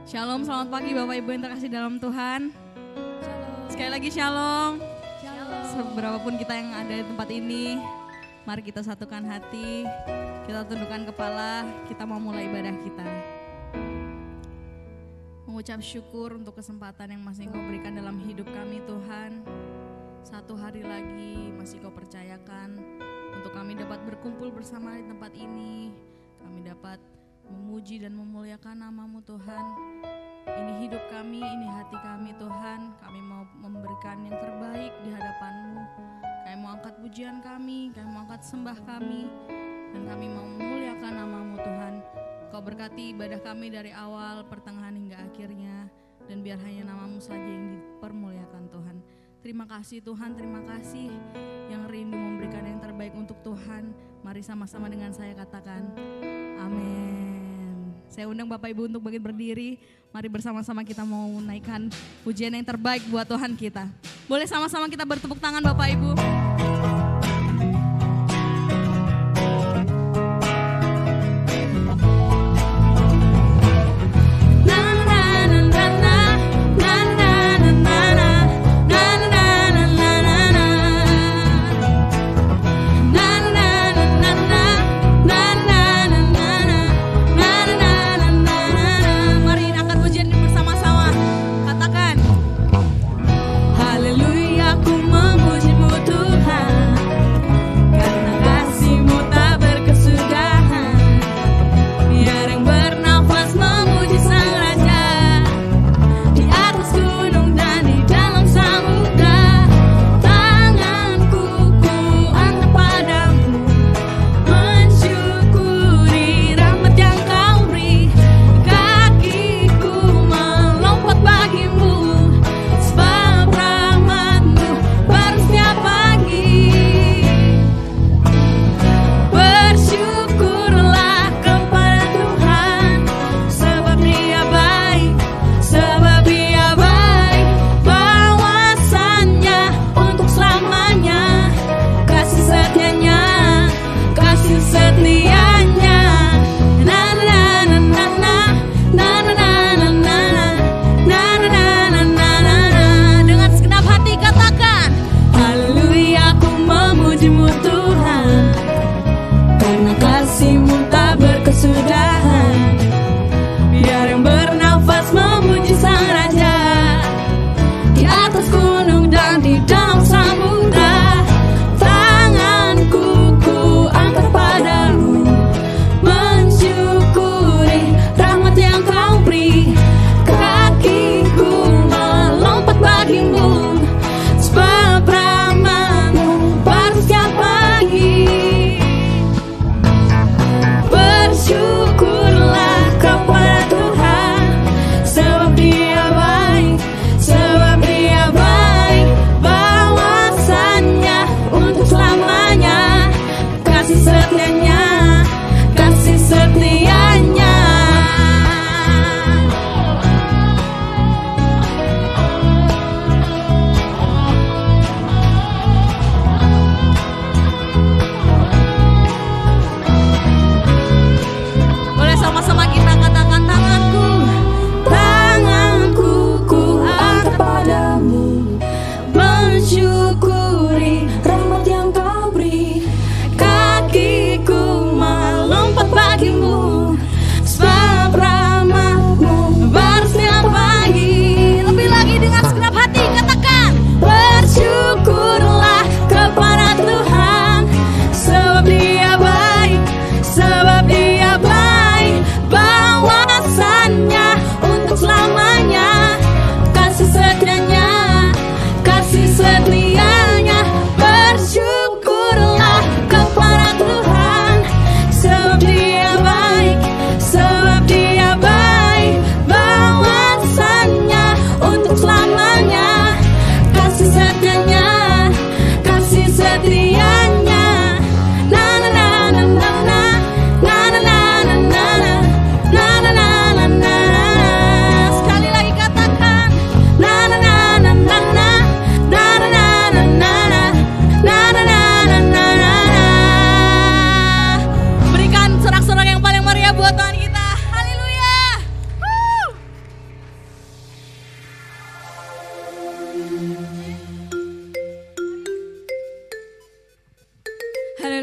Shalom, selamat pagi Bapak Ibu yang terkasih dalam Tuhan. Shalom. Sekali lagi shalom. Shalom. Seberapapun kita yang ada di tempat ini, mari kita satukan hati, kita tundukkan kepala, kita mau mulai ibadah kita. Mengucap syukur untuk kesempatan yang masih Engkau berikan dalam hidup kami Tuhan. Satu hari lagi masih Kau percayakan untuk kami dapat berkumpul bersama di tempat ini. Kami dapat memuji dan memuliakan nama-Mu Tuhan. Ini hidup kami, ini hati kami Tuhan. Kami mau memberikan yang terbaik di hadapan-Mu. Kami mau angkat pujian kami mau angkat sembah kami. Dan kami mau memuliakan nama-Mu Tuhan. Kau berkati ibadah kami dari awal, pertengahan hingga akhirnya. Dan biar hanya nama-Mu saja yang dipermuliakan Tuhan. Terima kasih Tuhan, terima kasih yang rindu memberikan yang terbaik untuk Tuhan. Mari sama-sama dengan saya katakan, amin. Saya undang Bapak Ibu untuk bangkit berdiri. Mari bersama-sama kita mau menaikkan pujian yang terbaik buat Tuhan kita. Boleh sama-sama kita bertepuk tangan Bapak Ibu. Haleluya, ku memuji-Mu Tuhan.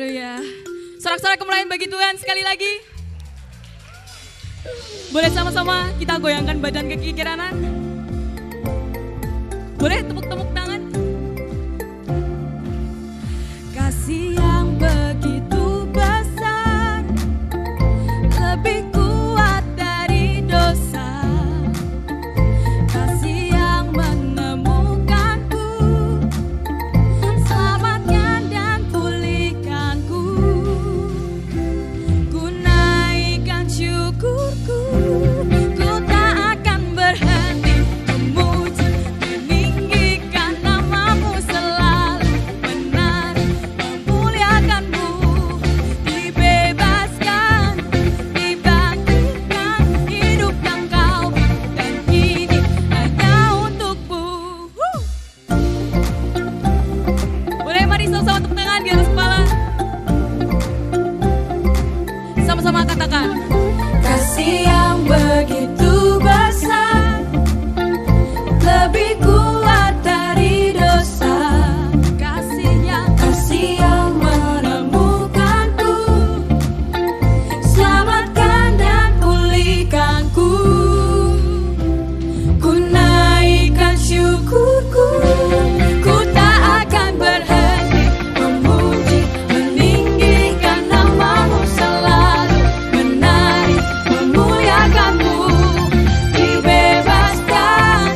Haleluya. Sorak-sorak kemuliaan bagi Tuhan sekali lagi. Boleh sama-sama kita goyangkan badan ke kiri kanan. Boleh tepuk-tepuk tangan. Kasih yang begitu besar, lebih kuat dari dosa. Kasih yang menemukanku, selamatkan dan pulihkanku. Ku naikkan syukurku, ku tak akan berhenti memuji, meninggikan namamu selalu, menari, memuliakanmu. Dibebaskan, dibangkitkan, hidup yang kau beri, dan kini hanya untukmu. Boleh mari sama-sama tepuk tangan di atas kepala. Sama-sama katakan. Kasih yang begitu besar, lebih kuat dari dosa. Kasih yang menemukanku, selamatkan dan pulihkanku. Ku naikkan syukurku, ku tak akan berhenti memuji, meninggikan namamu selalu, menari, memuliakanmu. Dibebaskan,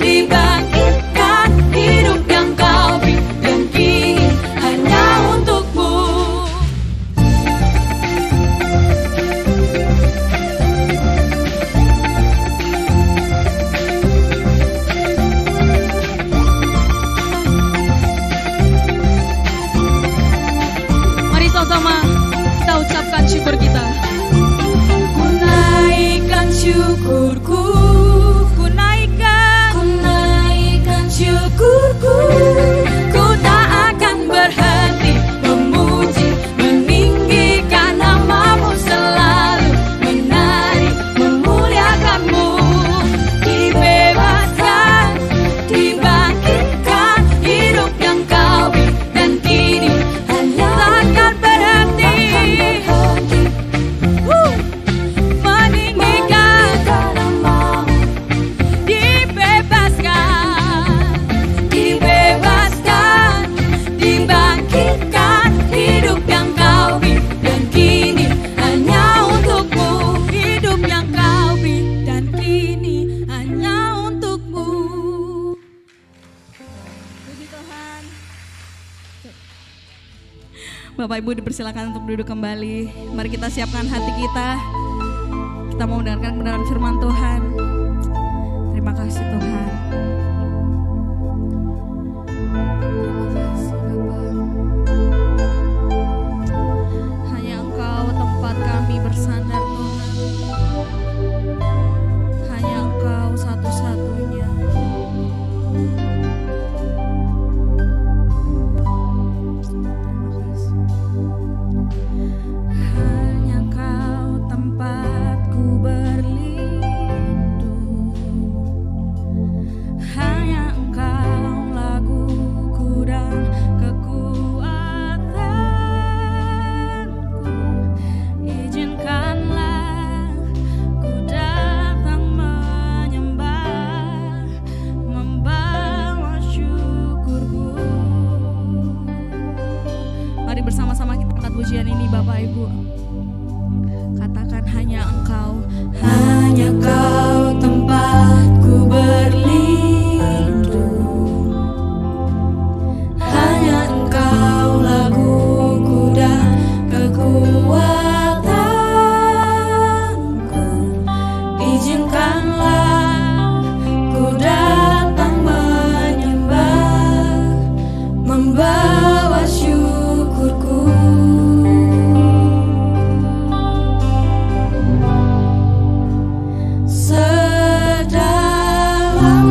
dibangkitkan, hidup yang kau beri, dan kini hanya untukmu. Mari sama-sama kita ucapkan syukur kita. Ku naikkan syukurku, ku naikkan syukurku. Ku tak akan berhenti memuji, meninggikan namamu selalu, menari, memuliakanmu. Dibebaskan, dibangkitkan, hidup yang kau beri, dan kini hanya takkan berhenti. Meninggikan namamu, dibebaskan, dibangkitkan, hidup yang kau beri, dan kini hanya untukmu. Hidup yang kau beri, dan kini hanya untukmu. Puji Tuhan. Bapak Ibu dipersilakan untuk duduk kembali. Mari kita siapkan hati kita. Kita mau mendengarkan kebenaran firman Tuhan. Terima kasih Tuhan. Terima kasih Bapa. Hanya Engkau tempat kami bersandar Tuhan. Hanya Engkau satu-satunya. Terima kasih. Hanya kau tempatku berlindung, hanya engkau laguku dan kekuatanku. Izinkanlah ku datang menyembah, membawa syukurku. Mari bersama-sama kita angkat pujian ini Bapak Ibu. Katakan hanya Engkau. Hanya kau tempatku berlindung, hanya engkau laguku dan kekuatanku. Izinkanlah ku datang menyembah, membawa syukurku. Sedalam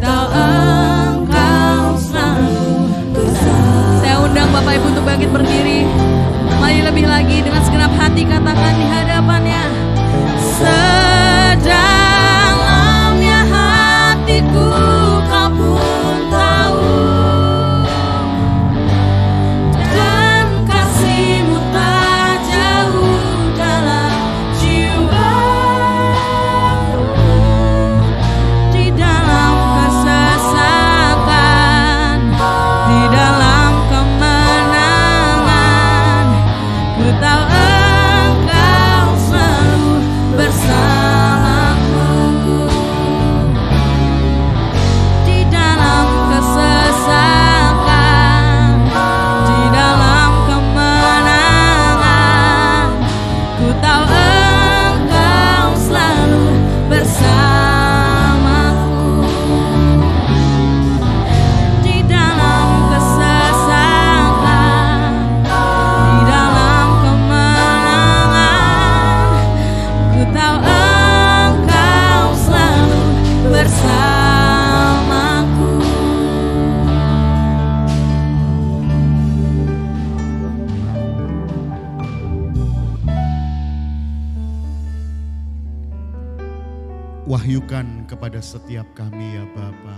tahu Engkau selalu bersama. Saya undang Bapak Ibu untuk bangkit berdiri. Mari lebih lagi dengan segenap hati katakan di hadapannya. Sedalamnya hatiku kau pun tahu, Dan kasih-Mu tak jauh dalam jiwa. di dalam kesesakan, di dalam kemenangan, ku tahu Engkau selalu bersamaku. Di dalam kesesakan, di dalam kemenangan, ku tahu Engkau selalu bersamaku. Di dalam kesesakan, di dalam kemenangan, ku tahu Engkau selalu bersamaku. Wahyukan kepada setiap kami ya Bapa,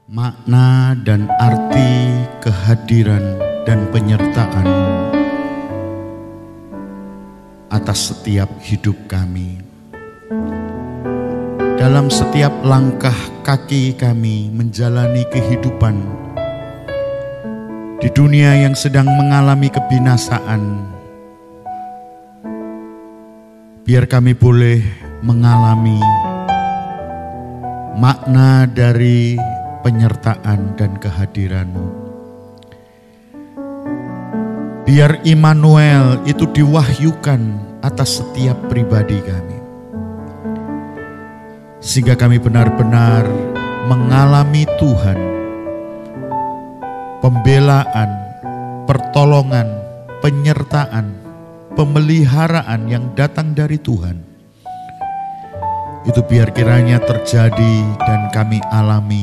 makna dan arti kehadiran dan penyertaan-Mu atas setiap hidup kami. Dalam setiap langkah kaki kami menjalani kehidupan di dunia yang sedang mengalami kebinasaan, biar kami boleh mengalami makna dari penyertaan dan kehadiran-Mu. Biar Immanuel itu diwahyukan atas setiap pribadi kami, sehingga kami benar-benar mengalami Tuhan, pembelaan, pertolongan, penyertaan, pemeliharaan yang datang dari Tuhan. Itu biar kiranya terjadi dan kami alami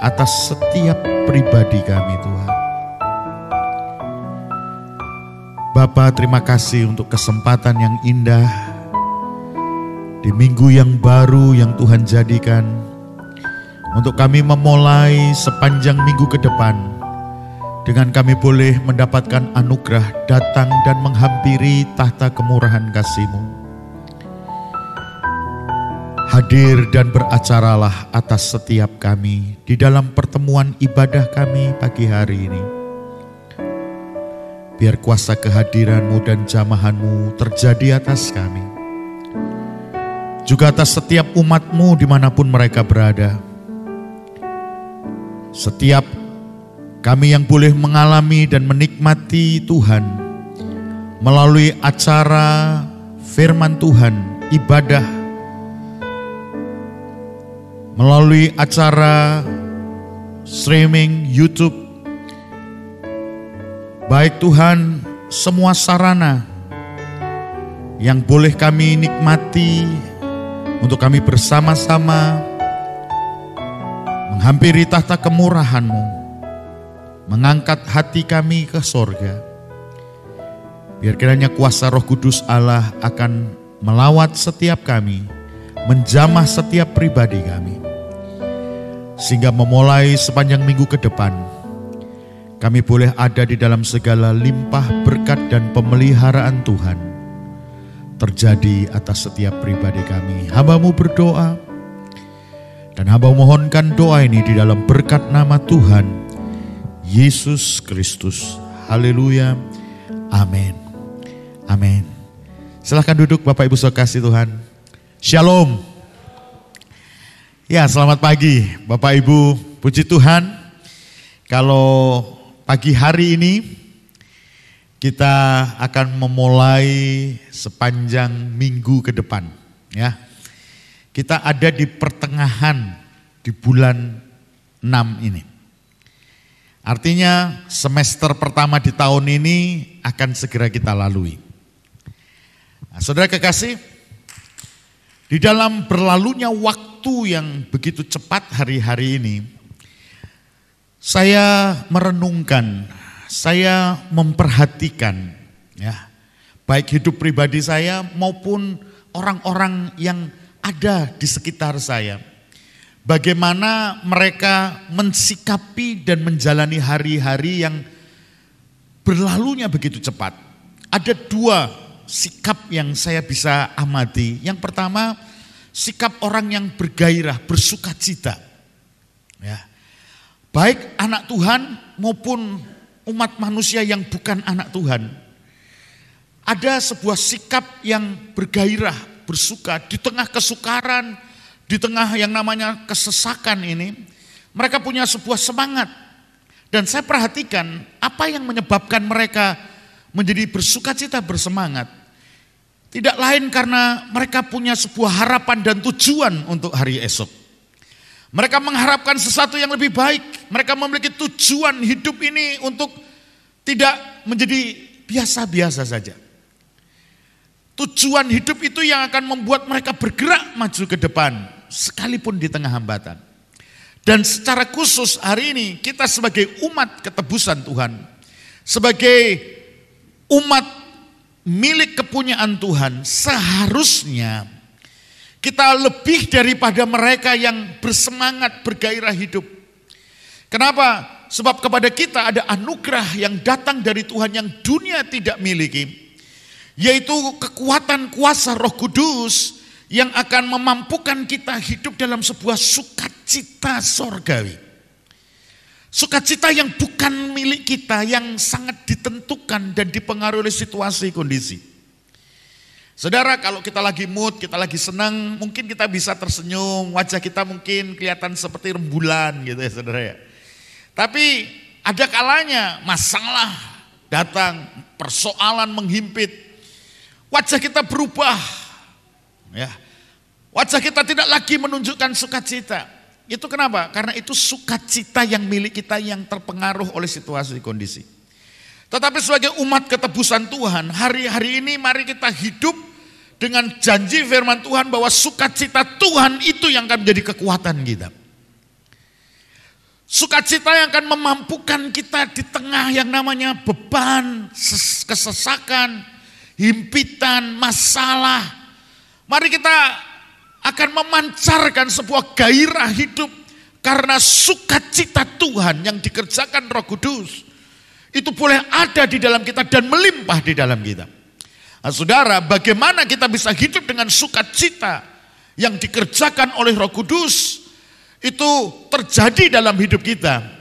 atas setiap pribadi kami Tuhan. Bapa, terima kasih untuk kesempatan yang indah di minggu yang baru yang Tuhan jadikan untuk kami memulai sepanjang minggu ke depan dengan kami boleh mendapatkan anugerah datang dan menghampiri tahta kemurahan kasih-Mu. Hadir dan beracaralah atas setiap kami di dalam pertemuan ibadah kami pagi hari ini. Biar kuasa kehadiran-Mu dan jamahan-Mu terjadi atas kami. Juga atas setiap umat-Mu dimanapun mereka berada. Setiap kami yang boleh mengalami dan menikmati Tuhan melalui acara firman Tuhan, ibadah, melalui acara streaming YouTube. Baik Tuhan, semua sarana yang boleh kami nikmati untuk kami bersama-sama menghampiri tahta kemurahan-Mu, mengangkat hati kami ke sorga. Biar kiranya kuasa Roh Kudus Allah akan melawat setiap kami, menjamah setiap pribadi kami. Sehingga memulai sepanjang minggu ke depan, kami boleh ada di dalam segala limpah berkat dan pemeliharaan Tuhan terjadi atas setiap pribadi kami. Hamba-Mu berdoa, dan hamba mohonkan doa ini di dalam berkat nama Tuhan Yesus Kristus. Haleluya. Amin. Amin. Silahkan duduk Bapak Ibu saudara kasih Tuhan. Shalom. Ya, selamat pagi Bapak Ibu, puji Tuhan. Kalau pagi hari ini kita akan memulai sepanjang minggu ke depan, ya. Kita ada di pertengahan di bulan 6 ini. Artinya semester pertama di tahun ini akan segera kita lalui. Nah, saudara kekasih, Di dalam berlalunya waktu yang begitu cepat hari-hari ini, saya merenungkan, saya memperhatikan, ya, baik hidup pribadi saya maupun orang-orang yang ada di sekitar saya. Bagaimana mereka mensikapi dan menjalani hari-hari yang berlalunya begitu cepat. Ada dua sikap yang saya bisa amati. Yang pertama, sikap orang yang bergairah, bersukacita. Ya. Baik anak Tuhan maupun umat manusia yang bukan anak Tuhan. Ada sebuah sikap yang bergairah, bersuka di tengah kesukaran, di tengah yang namanya kesesakan ini. Mereka punya sebuah semangat. Dan saya perhatikan apa yang menyebabkan mereka menjadi bersukacita, bersemangat. Tidak lain karena mereka punya sebuah harapan dan tujuan untuk hari esok. Mereka mengharapkan sesuatu yang lebih baik. Mereka memiliki tujuan hidup ini untuk tidak menjadi biasa-biasa saja. Tujuan hidup itu yang akan membuat mereka bergerak maju ke depan, sekalipun di tengah hambatan. Dan secara khusus hari ini kita sebagai umat ketebusan Tuhan, sebagai umat milik kepunyaan Tuhan, seharusnya kita lebih daripada mereka yang bersemangat bergairah hidup. Kenapa? Sebab kepada kita ada anugerah yang datang dari Tuhan yang dunia tidak miliki, yaitu kekuatan kuasa Roh Kudus yang akan memampukan kita hidup dalam sebuah sukacita sorgawi. Sukacita yang bukan milik kita, yang sangat ditentukan dan dipengaruhi oleh situasi kondisi. Saudara, kalau kita lagi mood, kita lagi senang, mungkin kita bisa tersenyum, wajah kita mungkin kelihatan seperti rembulan gitu ya saudara ya. Tapi ada kalanya masalah datang, persoalan menghimpit, wajah kita berubah. Ya, wajah kita tidak lagi menunjukkan sukacita. Itu kenapa? Karena itu sukacita yang milik kita yang terpengaruh oleh situasi kondisi. Tetapi sebagai umat ketebusan Tuhan, hari-hari ini mari kita hidup dengan janji firman Tuhan bahwa sukacita Tuhan itu yang akan menjadi kekuatan kita. Sukacita yang akan memampukan kita di tengah yang namanya beban, kesesakan, himpitan, masalah. Mari kita akan memancarkan sebuah gairah hidup karena sukacita Tuhan yang dikerjakan Roh Kudus itu boleh ada di dalam kita dan melimpah di dalam kita. Nah, saudara, bagaimana kita bisa hidup dengan sukacita yang dikerjakan oleh Roh Kudus itu terjadi dalam hidup kita?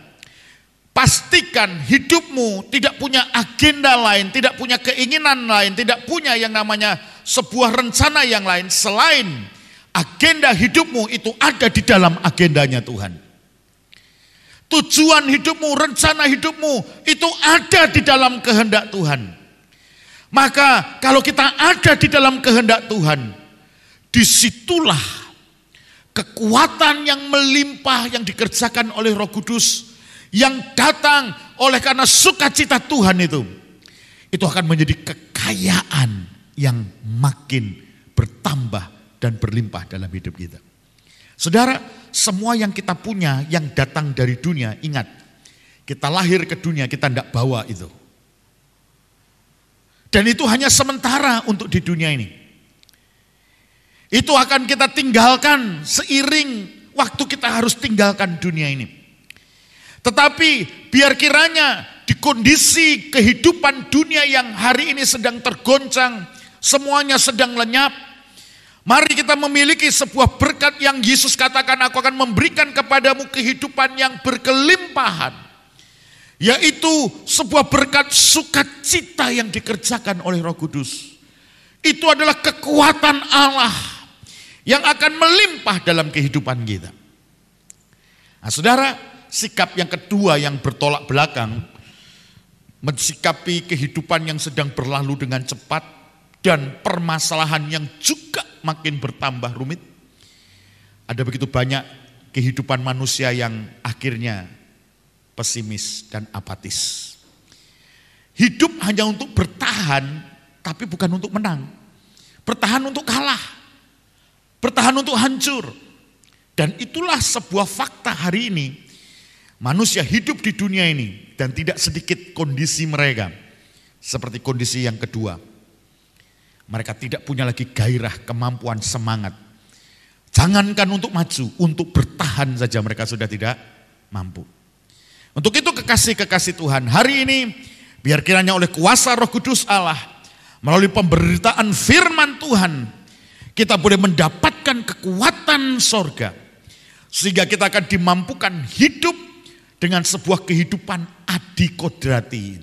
Pastikan hidupmu tidak punya agenda lain, tidak punya keinginan lain, tidak punya yang namanya sebuah rencana yang lain selain agenda hidupmu itu ada di dalam agendanya Tuhan. Tujuan hidupmu, rencana hidupmu itu ada di dalam kehendak Tuhan. Maka kalau kita ada di dalam kehendak Tuhan, disitulah kekuatan yang melimpah yang dikerjakan oleh Roh Kudus yang datang oleh karena sukacita Tuhan itu akan menjadi kekayaan yang makin bertambah dan berlimpah dalam hidup kita. Saudara, semua yang kita punya yang datang dari dunia, ingat, kita lahir ke dunia kita tidak bawa itu. Dan itu hanya sementara untuk di dunia ini. Itu akan kita tinggalkan seiring waktu kita harus tinggalkan dunia ini. Tetapi biar kiranya di kondisi kehidupan dunia yang hari ini sedang tergoncang, semuanya sedang lenyap, mari kita memiliki sebuah berkat yang Yesus katakan, aku akan memberikan kepadamu kehidupan yang berkelimpahan. Yaitu sebuah berkat sukacita yang dikerjakan oleh Roh Kudus. Itu adalah kekuatan Allah yang akan melimpah dalam kehidupan kita. Nah, saudara, sikap yang kedua yang bertolak belakang, mensikapi kehidupan yang sedang berlalu dengan cepat dan permasalahan yang juga makin bertambah rumit. Ada begitu banyak kehidupan manusia yang akhirnya pesimis dan apatis. Hidup hanya untuk bertahan, tapi bukan untuk menang. Bertahan untuk kalah. bertahan untuk hancur. Dan itulah sebuah fakta hari ini. Manusia hidup di dunia ini dan tidak sedikit kondisi mereka. Seperti kondisi yang kedua. Mereka tidak punya lagi gairah, kemampuan, semangat. Jangankan untuk maju, untuk bertahan saja mereka sudah tidak mampu. Untuk itu kekasih-kekasih Tuhan, hari ini biar kiranya oleh kuasa Roh Kudus Allah, melalui pemberitaan firman Tuhan, kita boleh mendapatkan kekuatan sorga. Sehingga kita akan dimampukan hidup dengan sebuah kehidupan adikodrati.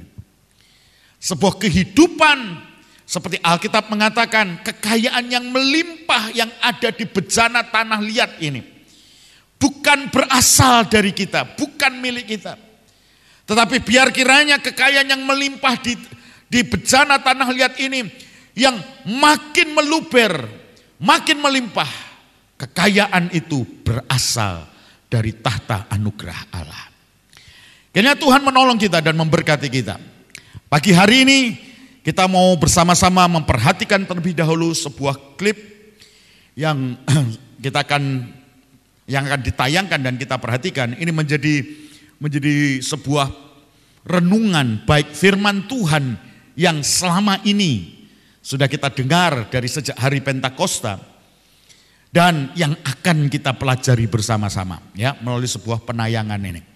Sebuah kehidupan seperti Alkitab mengatakan, kekayaan yang melimpah yang ada di bejana tanah liat ini. Bukan berasal dari kita, bukan milik kita. Tetapi biar kiranya kekayaan yang melimpah di bejana tanah liat ini, yang makin meluber, makin melimpah. Kekayaan itu berasal dari tahta anugerah Allah. Kiranya Tuhan menolong kita dan memberkati kita. Pagi hari ini kita mau bersama-sama memperhatikan terlebih dahulu sebuah klip yang yang akan ditayangkan dan kita perhatikan. Ini menjadi sebuah renungan baik firman Tuhan yang selama ini sudah kita dengar dari sejak hari Pentakosta dan yang akan kita pelajari bersama-sama ya melalui sebuah penayangan ini.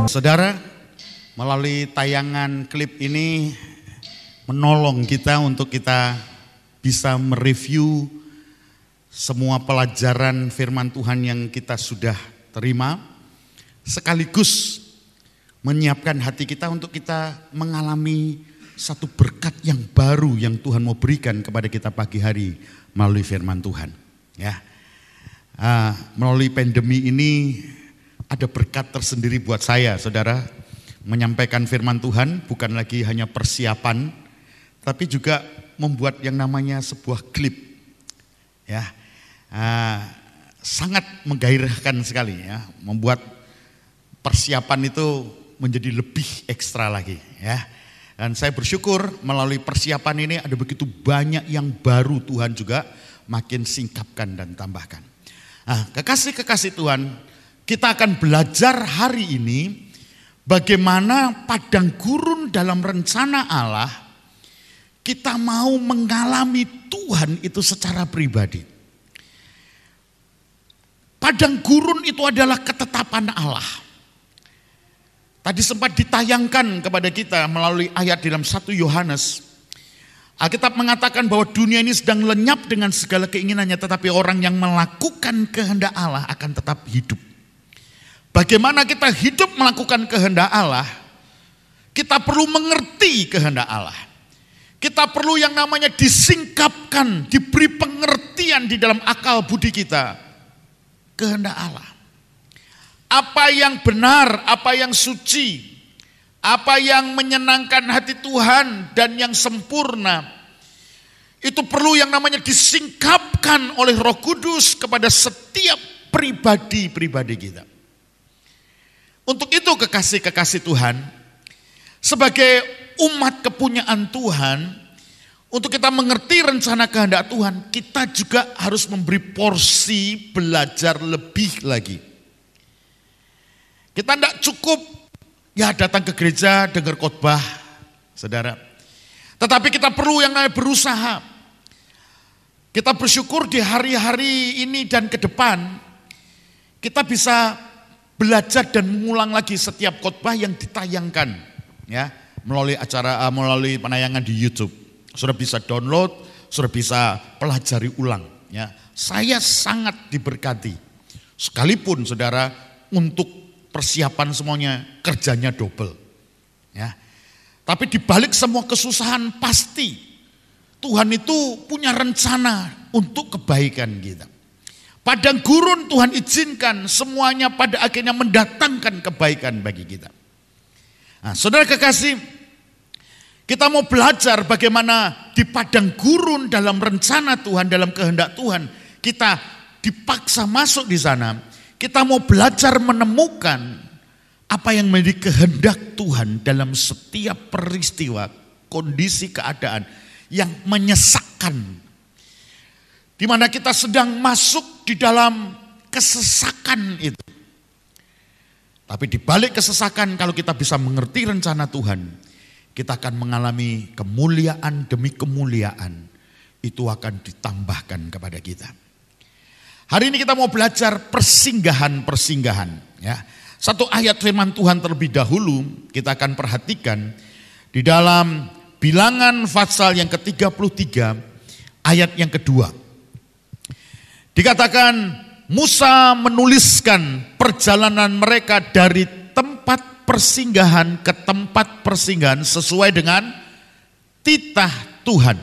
Saudara, melalui tayangan klip ini menolong kita untuk kita bisa mereview semua pelajaran firman Tuhan yang kita sudah terima, sekaligus menyiapkan hati kita untuk kita mengalami satu berkat yang baru yang Tuhan mau berikan kepada kita pagi hari melalui firman Tuhan. Ya, melalui pandemi ini ada berkat tersendiri buat saya, saudara. Menyampaikan firman Tuhan bukan lagi hanya persiapan, tapi juga membuat yang namanya sebuah klip. Ya, sangat menggairahkan sekali ya, membuat persiapan itu menjadi lebih ekstra lagi ya. Dan saya bersyukur melalui persiapan ini ada begitu banyak yang baru Tuhan juga makin singkapkan dan tambahkan. Nah, kekasih-kekasih Tuhan, kita akan belajar hari ini bagaimana padang gurun dalam rencana Allah kita mau mengalami Tuhan itu secara pribadi. Padang gurun itu adalah ketetapan Allah. Tadi sempat ditayangkan kepada kita melalui ayat di dalam 1 Yohanes. Alkitab mengatakan bahwa dunia ini sedang lenyap dengan segala keinginannya, tetapi orang yang melakukan kehendak Allah akan tetap hidup. Bagaimana kita hidup melakukan kehendak Allah? Kita perlu mengerti kehendak Allah. Kita perlu yang namanya disingkapkan, diberi pengertian di dalam akal budi kita. Kehendak Allah. Apa yang benar, apa yang suci, apa yang menyenangkan hati Tuhan dan yang sempurna. Itu perlu yang namanya disingkapkan oleh Roh Kudus kepada setiap pribadi-pribadi kita. Untuk itu kekasih-kekasih Tuhan, sebagai umat kepunyaan Tuhan, untuk kita mengerti rencana kehendak Tuhan, kita juga harus memberi porsi belajar lebih lagi. Kita tidak cukup ya datang ke gereja, dengar khotbah, saudara. Tetapi kita perlu yang namanya berusaha. Kita bersyukur di hari-hari ini dan ke depan, kita bisa belajar dan mengulang lagi setiap khotbah yang ditayangkan ya melalui penayangan di YouTube. Sudah bisa download, sudah bisa pelajari ulang ya. Saya sangat diberkati. Sekalipun saudara untuk persiapan semuanya kerjanya double ya. Tapi di balik semua kesusahan pasti Tuhan itu punya rencana untuk kebaikan kita. Padang gurun Tuhan izinkan semuanya pada akhirnya mendatangkan kebaikan bagi kita. Nah, saudara kekasih, kita mau belajar bagaimana di padang gurun dalam rencana Tuhan, dalam kehendak Tuhan, kita dipaksa masuk di sana. Kita mau belajar menemukan apa yang menjadi kehendak Tuhan dalam setiap peristiwa, kondisi keadaan yang menyesakkan. Di mana kita sedang masuk di dalam kesesakan itu. Tapi di balik kesesakan, kalau kita bisa mengerti rencana Tuhan, kita akan mengalami kemuliaan demi kemuliaan. Itu akan ditambahkan kepada kita. Hari ini kita mau belajar persinggahan-persinggahan ya. Satu ayat firman Tuhan terlebih dahulu kita akan perhatikan di dalam Bilangan pasal yang ke-33 ayat yang kedua. Dikatakan Musa menuliskan perjalanan mereka dari tempat persinggahan ke tempat persinggahan sesuai dengan titah Tuhan.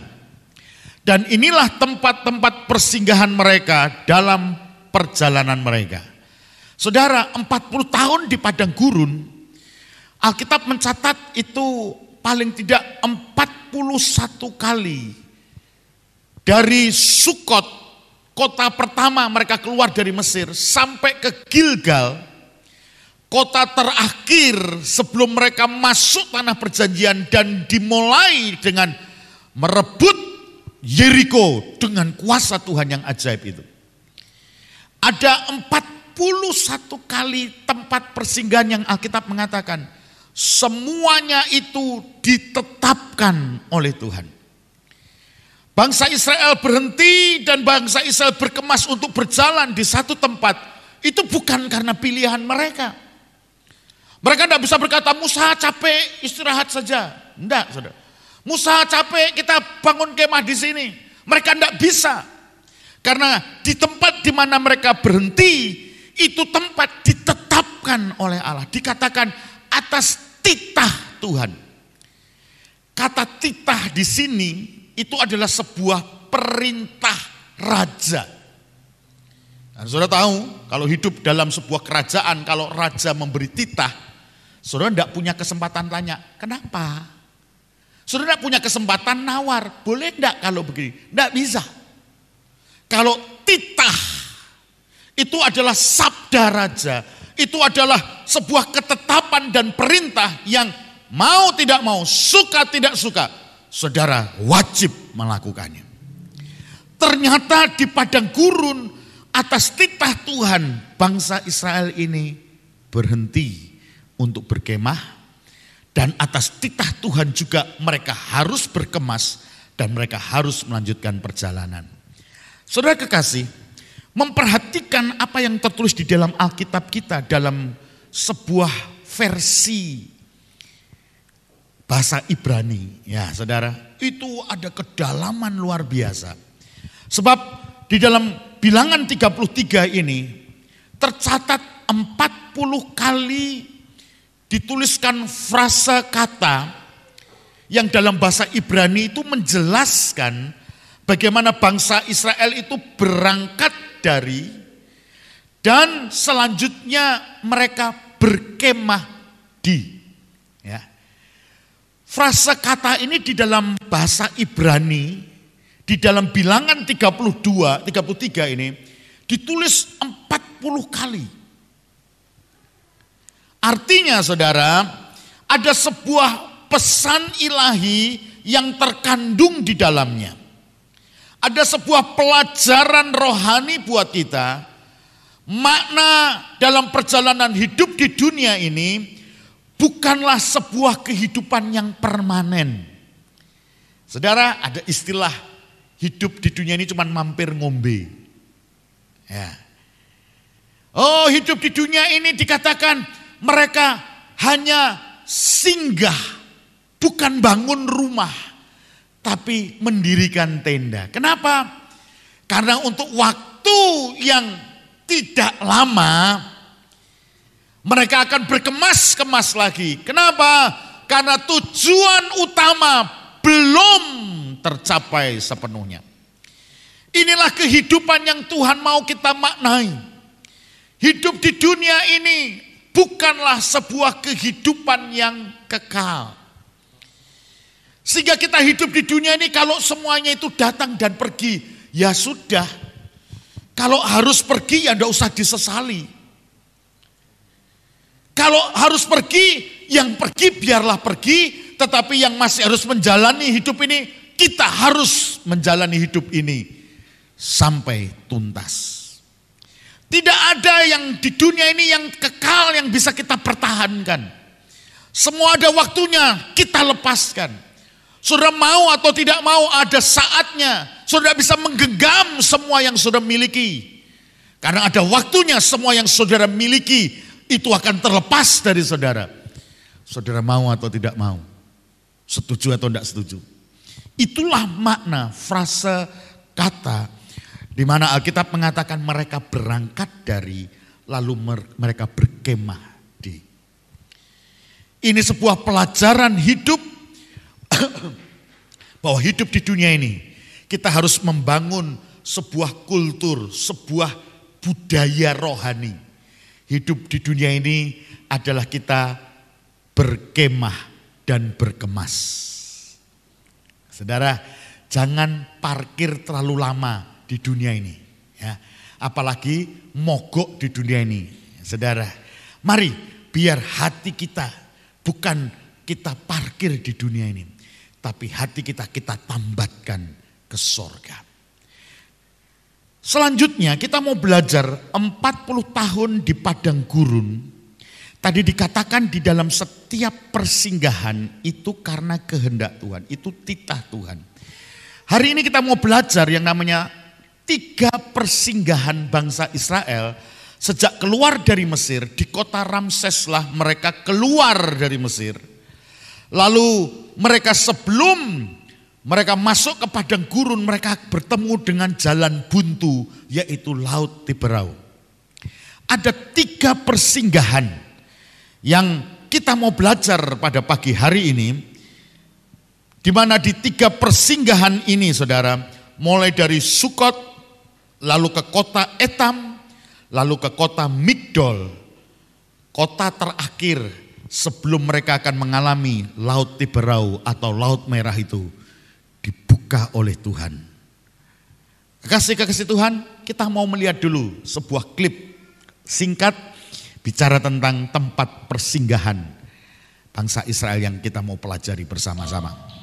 Dan inilah tempat-tempat persinggahan mereka dalam perjalanan mereka. Saudara, 40 tahun di padang gurun, Alkitab mencatat itu paling tidak 41 kali. Dari Sukot, kota pertama mereka keluar dari Mesir, sampai ke Gilgal, kota terakhir sebelum mereka masuk tanah perjanjian dan dimulai dengan merebut Yeriko dengan kuasa Tuhan yang ajaib itu. Ada 41 kali tempat persinggahan yang Alkitab mengatakan semuanya itu ditetapkan oleh Tuhan. Bangsa Israel berhenti dan bangsa Israel berkemas untuk berjalan di satu tempat. Itu bukan karena pilihan mereka. Mereka tidak bisa berkata, Musa capek istirahat saja. Tidak, saudara. Musa capek kita bangun kemah di sini. Mereka tidak bisa. Karena di tempat di mana mereka berhenti, itu tempat ditetapkan oleh Allah. Dikatakan atas titah Tuhan. Kata titah di sini itu adalah sebuah perintah raja. Dan saudara tahu kalau hidup dalam sebuah kerajaan, kalau raja memberi titah, saudara tidak punya kesempatan tanya, kenapa? Saudara tidak punya kesempatan nawar, boleh tidak kalau begini? Tidak bisa. Kalau titah itu adalah sabda raja, itu adalah sebuah ketetapan dan perintah yang mau tidak mau, suka tidak suka, saudara wajib melakukannya. Ternyata di padang gurun atas titah Tuhan, bangsa Israel ini berhenti untuk berkemah, dan atas titah Tuhan juga mereka harus berkemas dan mereka harus melanjutkan perjalanan. Saudara kekasih, memperhatikan apa yang tertulis di dalam Alkitab kita dalam sebuah versi bahasa Ibrani, ya saudara, itu ada kedalaman luar biasa. Sebab di dalam Bilangan 33 ini tercatat 40 kali dituliskan frasa kata yang dalam bahasa Ibrani itu menjelaskan bagaimana bangsa Israel itu berangkat dari dan selanjutnya mereka berkemah di. Ya. Frasa kata ini di dalam bahasa Ibrani, di dalam Bilangan 33 ini ditulis 40 kali. Artinya saudara, ada sebuah pesan ilahi yang terkandung di dalamnya. Ada sebuah pelajaran rohani buat kita. Makna dalam perjalanan hidup di dunia ini bukanlah sebuah kehidupan yang permanen. Saudara, ada istilah hidup di dunia ini cuma mampir ngombe. Ya. Oh, hidup di dunia ini dikatakan mereka hanya singgah, bukan bangun rumah, tapi mendirikan tenda. Kenapa? Karena untuk waktu yang tidak lama, mereka akan berkemas-kemas lagi. Kenapa? Karena tujuan utama belum tercapai sepenuhnya. Inilah kehidupan yang Tuhan mau kita maknai. Hidup di dunia ini bukanlah sebuah kehidupan yang kekal. Sehingga kita hidup di dunia ini kalau semuanya itu datang dan pergi, ya sudah. Kalau harus pergi ya tidak usah disesali. Kalau harus pergi, yang pergi biarlah pergi, tetapi yang masih harus menjalani hidup ini, kita harus menjalani hidup ini sampai tuntas. Tidak ada yang di dunia ini yang kekal yang bisa kita pertahankan. Semua ada waktunya kita lepaskan. Saudara mau atau tidak mau ada saatnya. Saudara bisa menggenggam semua yang saudara miliki. Karena ada waktunya semua yang saudara miliki itu akan terlepas dari saudara. Saudara mau atau tidak mau. Setuju atau tidak setuju. Itulah makna frase kata di mana Alkitab mengatakan mereka berangkat dari lalu mereka berkemah di. Ini sebuah pelajaran hidup bahwa hidup di dunia ini kita harus membangun sebuah kultur, sebuah budaya rohani. Hidup di dunia ini adalah kita berkemah dan berkemas. Saudara, jangan parkir terlalu lama di dunia ini. Ya. Apalagi mogok di dunia ini. Saudara, mari biar hati kita bukan kita parkir di dunia ini. Tapi hati kita tambatkan ke sorga. Selanjutnya kita mau belajar 40 tahun di padang gurun. Tadi dikatakan di dalam setiap persinggahan itu karena kehendak Tuhan, itu titah Tuhan. Hari ini kita mau belajar yang namanya 3 persinggahan bangsa Israel sejak keluar dari Mesir. Di kota Ramses lah mereka keluar dari Mesir. Lalu mereka sebelum mereka masuk ke padang gurun mereka bertemu dengan jalan buntu yaitu Laut Tiberau. Ada 3 persinggahan yang kita mau belajar pada pagi hari ini. Di mana di 3 persinggahan ini saudara, mulai dari Sukot, lalu ke kota Etam, lalu ke kota Migdol, kota terakhir sebelum mereka akan mengalami Laut Tiberau atau Laut Merah itu dibuka oleh Tuhan. Kekasih-kekasih Tuhan, kita mau melihat dulu sebuah klip singkat bicara tentang tempat persinggahan bangsa Israel yang kita mau pelajari bersama-sama.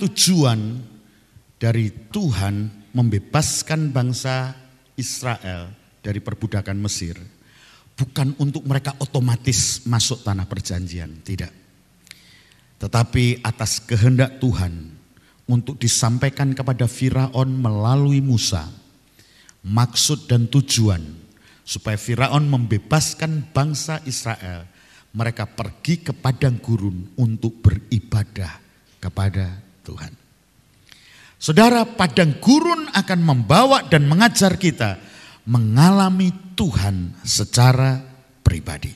Tujuan dari Tuhan membebaskan bangsa Israel dari perbudakan Mesir bukan untuk mereka otomatis masuk tanah perjanjian, tidak. Tetapi atas kehendak Tuhan untuk disampaikan kepada Firaun melalui Musa, maksud dan tujuan supaya Firaun membebaskan bangsa Israel, mereka pergi ke padang gurun untuk beribadah kepada Tuhan. Saudara, padang gurun akan membawa dan mengajar kita mengalami Tuhan secara pribadi.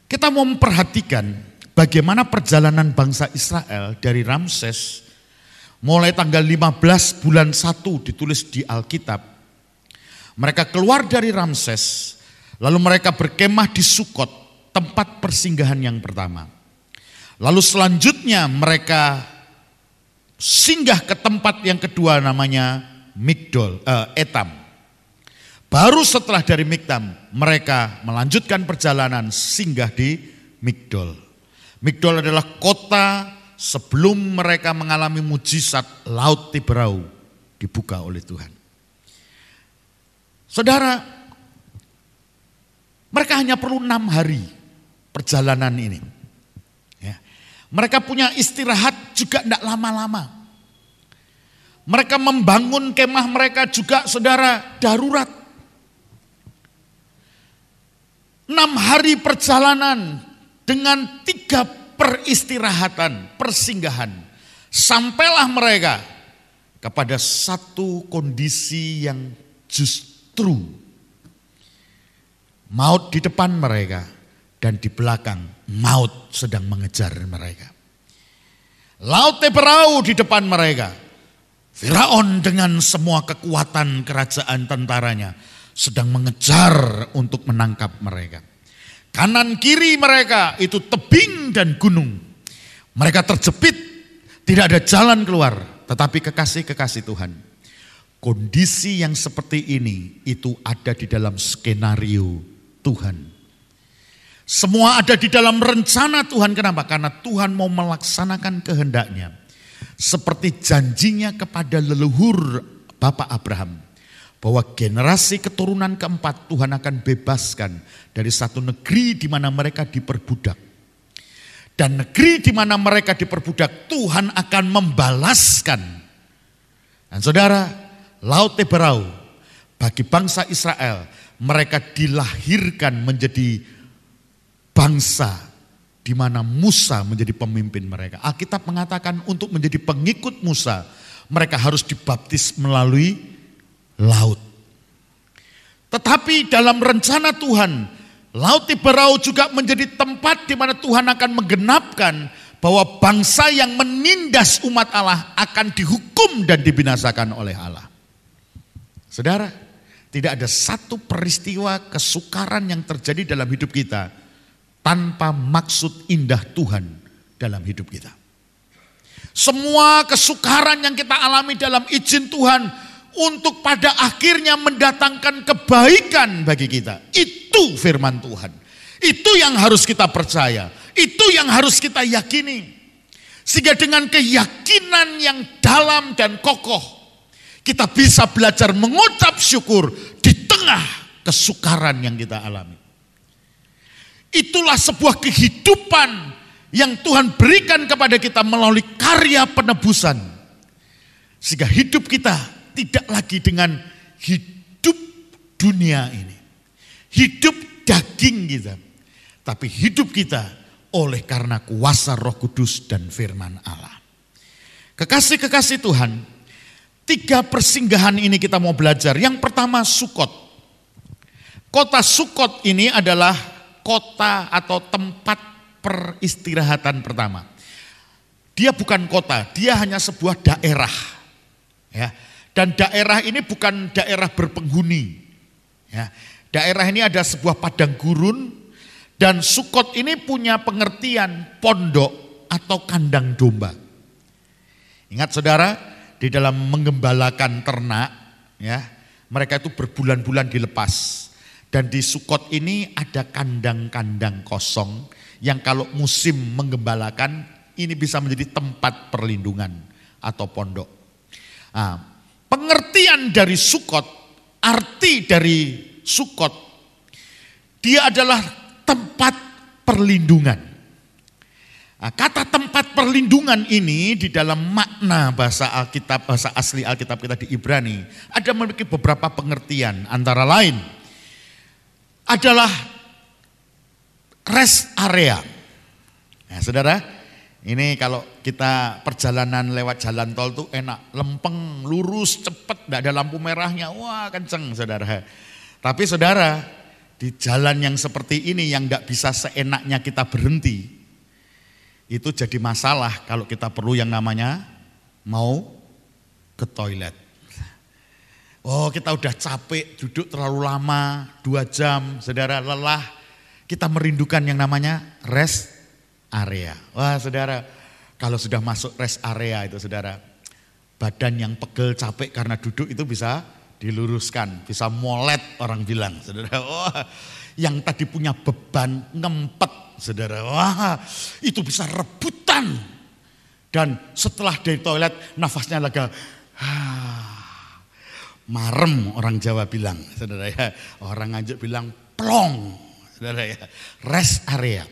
Kita mau memperhatikan bagaimana perjalanan bangsa Israel dari Ramses mulai tanggal 15 bulan 1 ditulis di Alkitab. Mereka keluar dari Ramses, lalu mereka berkemah di Sukot, tempat persinggahan yang pertama. Lalu selanjutnya mereka singgah ke tempat yang kedua namanya Etam. Baru setelah dari Miktam mereka melanjutkan perjalanan singgah di Migdol. Migdol adalah kota sebelum mereka mengalami mujizat Laut Tiberau dibuka oleh Tuhan. Saudara, mereka hanya perlu 6 hari perjalanan ini. Mereka punya istirahat juga tidak lama-lama. Mereka membangun kemah mereka juga saudara darurat. 6 hari perjalanan dengan 3 peristirahatan, persinggahan. Sampailah mereka kepada satu kondisi yang justru maut di depan mereka dan di belakang maut sedang mengejar mereka. Laut berau di depan mereka. Firaun dengan semua kekuatan kerajaan tentaranya sedang mengejar untuk menangkap mereka. Kanan kiri mereka itu tebing dan gunung. Mereka terjepit, tidak ada jalan keluar. Tetapi kekasih-kekasih Tuhan, kondisi yang seperti ini itu ada di dalam skenario Tuhan. Semua ada di dalam rencana Tuhan. Kenapa? Karena Tuhan mau melaksanakan kehendaknya. Seperti janjinya kepada leluhur Bapak Abraham. Bahwa generasi keturunan keempat Tuhan akan bebaskan dari satu negeri di mana mereka diperbudak. Dan negeri di mana mereka diperbudak Tuhan akan membalaskan. Dan saudara, Laut berau bagi bangsa Israel. Mereka dilahirkan menjadi bangsa di mana Musa menjadi pemimpin mereka. Alkitab mengatakan untuk menjadi pengikut Musa, mereka harus dibaptis melalui laut. Tetapi dalam rencana Tuhan, Laut berau juga menjadi tempat di mana Tuhan akan menggenapkan bahwa bangsa yang menindas umat Allah akan dihukum dan dibinasakan oleh Allah. Saudara, tidak ada satu peristiwa kesukaran yang terjadi dalam hidup kita tanpa maksud indah Tuhan dalam hidup kita. Semua kesukaran yang kita alami dalam izin Tuhan untuk pada akhirnya mendatangkan kebaikan bagi kita. Itu firman Tuhan. Itu yang harus kita percaya. Itu yang harus kita yakini. Sehingga dengan keyakinan yang dalam dan kokoh, kita bisa belajar mengucap syukur di tengah kesukaran yang kita alami. Itulah sebuah kehidupan yang Tuhan berikan kepada kita melalui karya penebusan. Sehingga hidup kita tidak lagi dengan hidup dunia ini. Hidup daging kita. Tapi hidup kita oleh karena kuasa Roh Kudus dan firman Allah. Kekasih-kekasih Tuhan, 3 persinggahan ini kita mau belajar. Yang pertama Sukot. Kota Sukot ini adalah kota atau tempat peristirahatan pertama. Dia bukan kota, dia hanya sebuah daerah. Ya. Dan daerah ini bukan daerah berpenghuni. Ya. Daerah ini ada sebuah padang gurun dan Sukot ini punya pengertian pondok atau kandang domba. Ingat saudara, di dalam menggembalakan ternak, ya, mereka itu berbulan-bulan dilepas. Dan di Sukot ini ada kandang-kandang kosong yang kalau musim menggembalakan ini bisa menjadi tempat perlindungan atau pondok. Nah, pengertian dari Sukot, arti dari Sukot, dia adalah tempat perlindungan. Nah, kata tempat perlindungan ini di dalam makna bahasa Alkitab, bahasa asli Alkitab kita di Ibrani, ada memiliki beberapa pengertian, antara lain adalah rest area. Nah, saudara, ini kalau kita perjalanan lewat jalan tol tuh enak, lempeng, lurus, cepat, tidak ada lampu merahnya, wah kenceng saudara. Tapi saudara, di jalan yang seperti ini yang tidak bisa seenaknya kita berhenti, itu jadi masalah kalau kita perlu yang namanya mau ke toilet. Oh, kita udah capek duduk terlalu lama, 2 jam, saudara lelah. Kita merindukan yang namanya rest area. Wah saudara, kalau sudah masuk rest area itu saudara, badan yang pegel capek karena duduk itu bisa diluruskan, bisa molet orang bilang. Saudara, wah yang tadi punya beban ngempet, saudara, wah itu bisa rebutan. Dan setelah dari toilet nafasnya lega, marem orang Jawa bilang, saudara ya. Orang Nganjuk bilang plong, saudara ya. Rest area.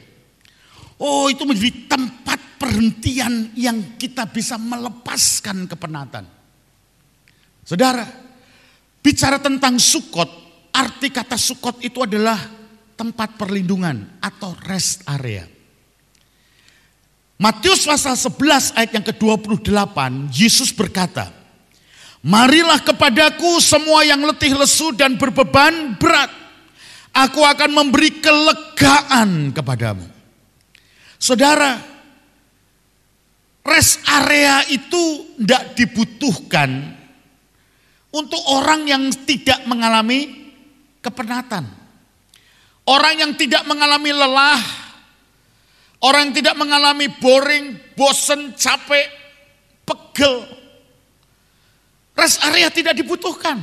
Oh, itu menjadi tempat perhentian yang kita bisa melepaskan kepenatan. Saudara, bicara tentang Sukot, arti kata Sukot itu adalah tempat perlindungan atau rest area. Matius pasal 11 ayat yang ke-28, Yesus berkata, Marilah kepadaku semua yang letih lesu dan berbeban berat. Aku akan memberi kelegaan kepadamu. Saudara, rest area itu tidak dibutuhkan untuk orang yang tidak mengalami kepenatan. Orang yang tidak mengalami lelah, orang yang tidak mengalami boring, bosen, capek, pegel. Rest area tidak dibutuhkan.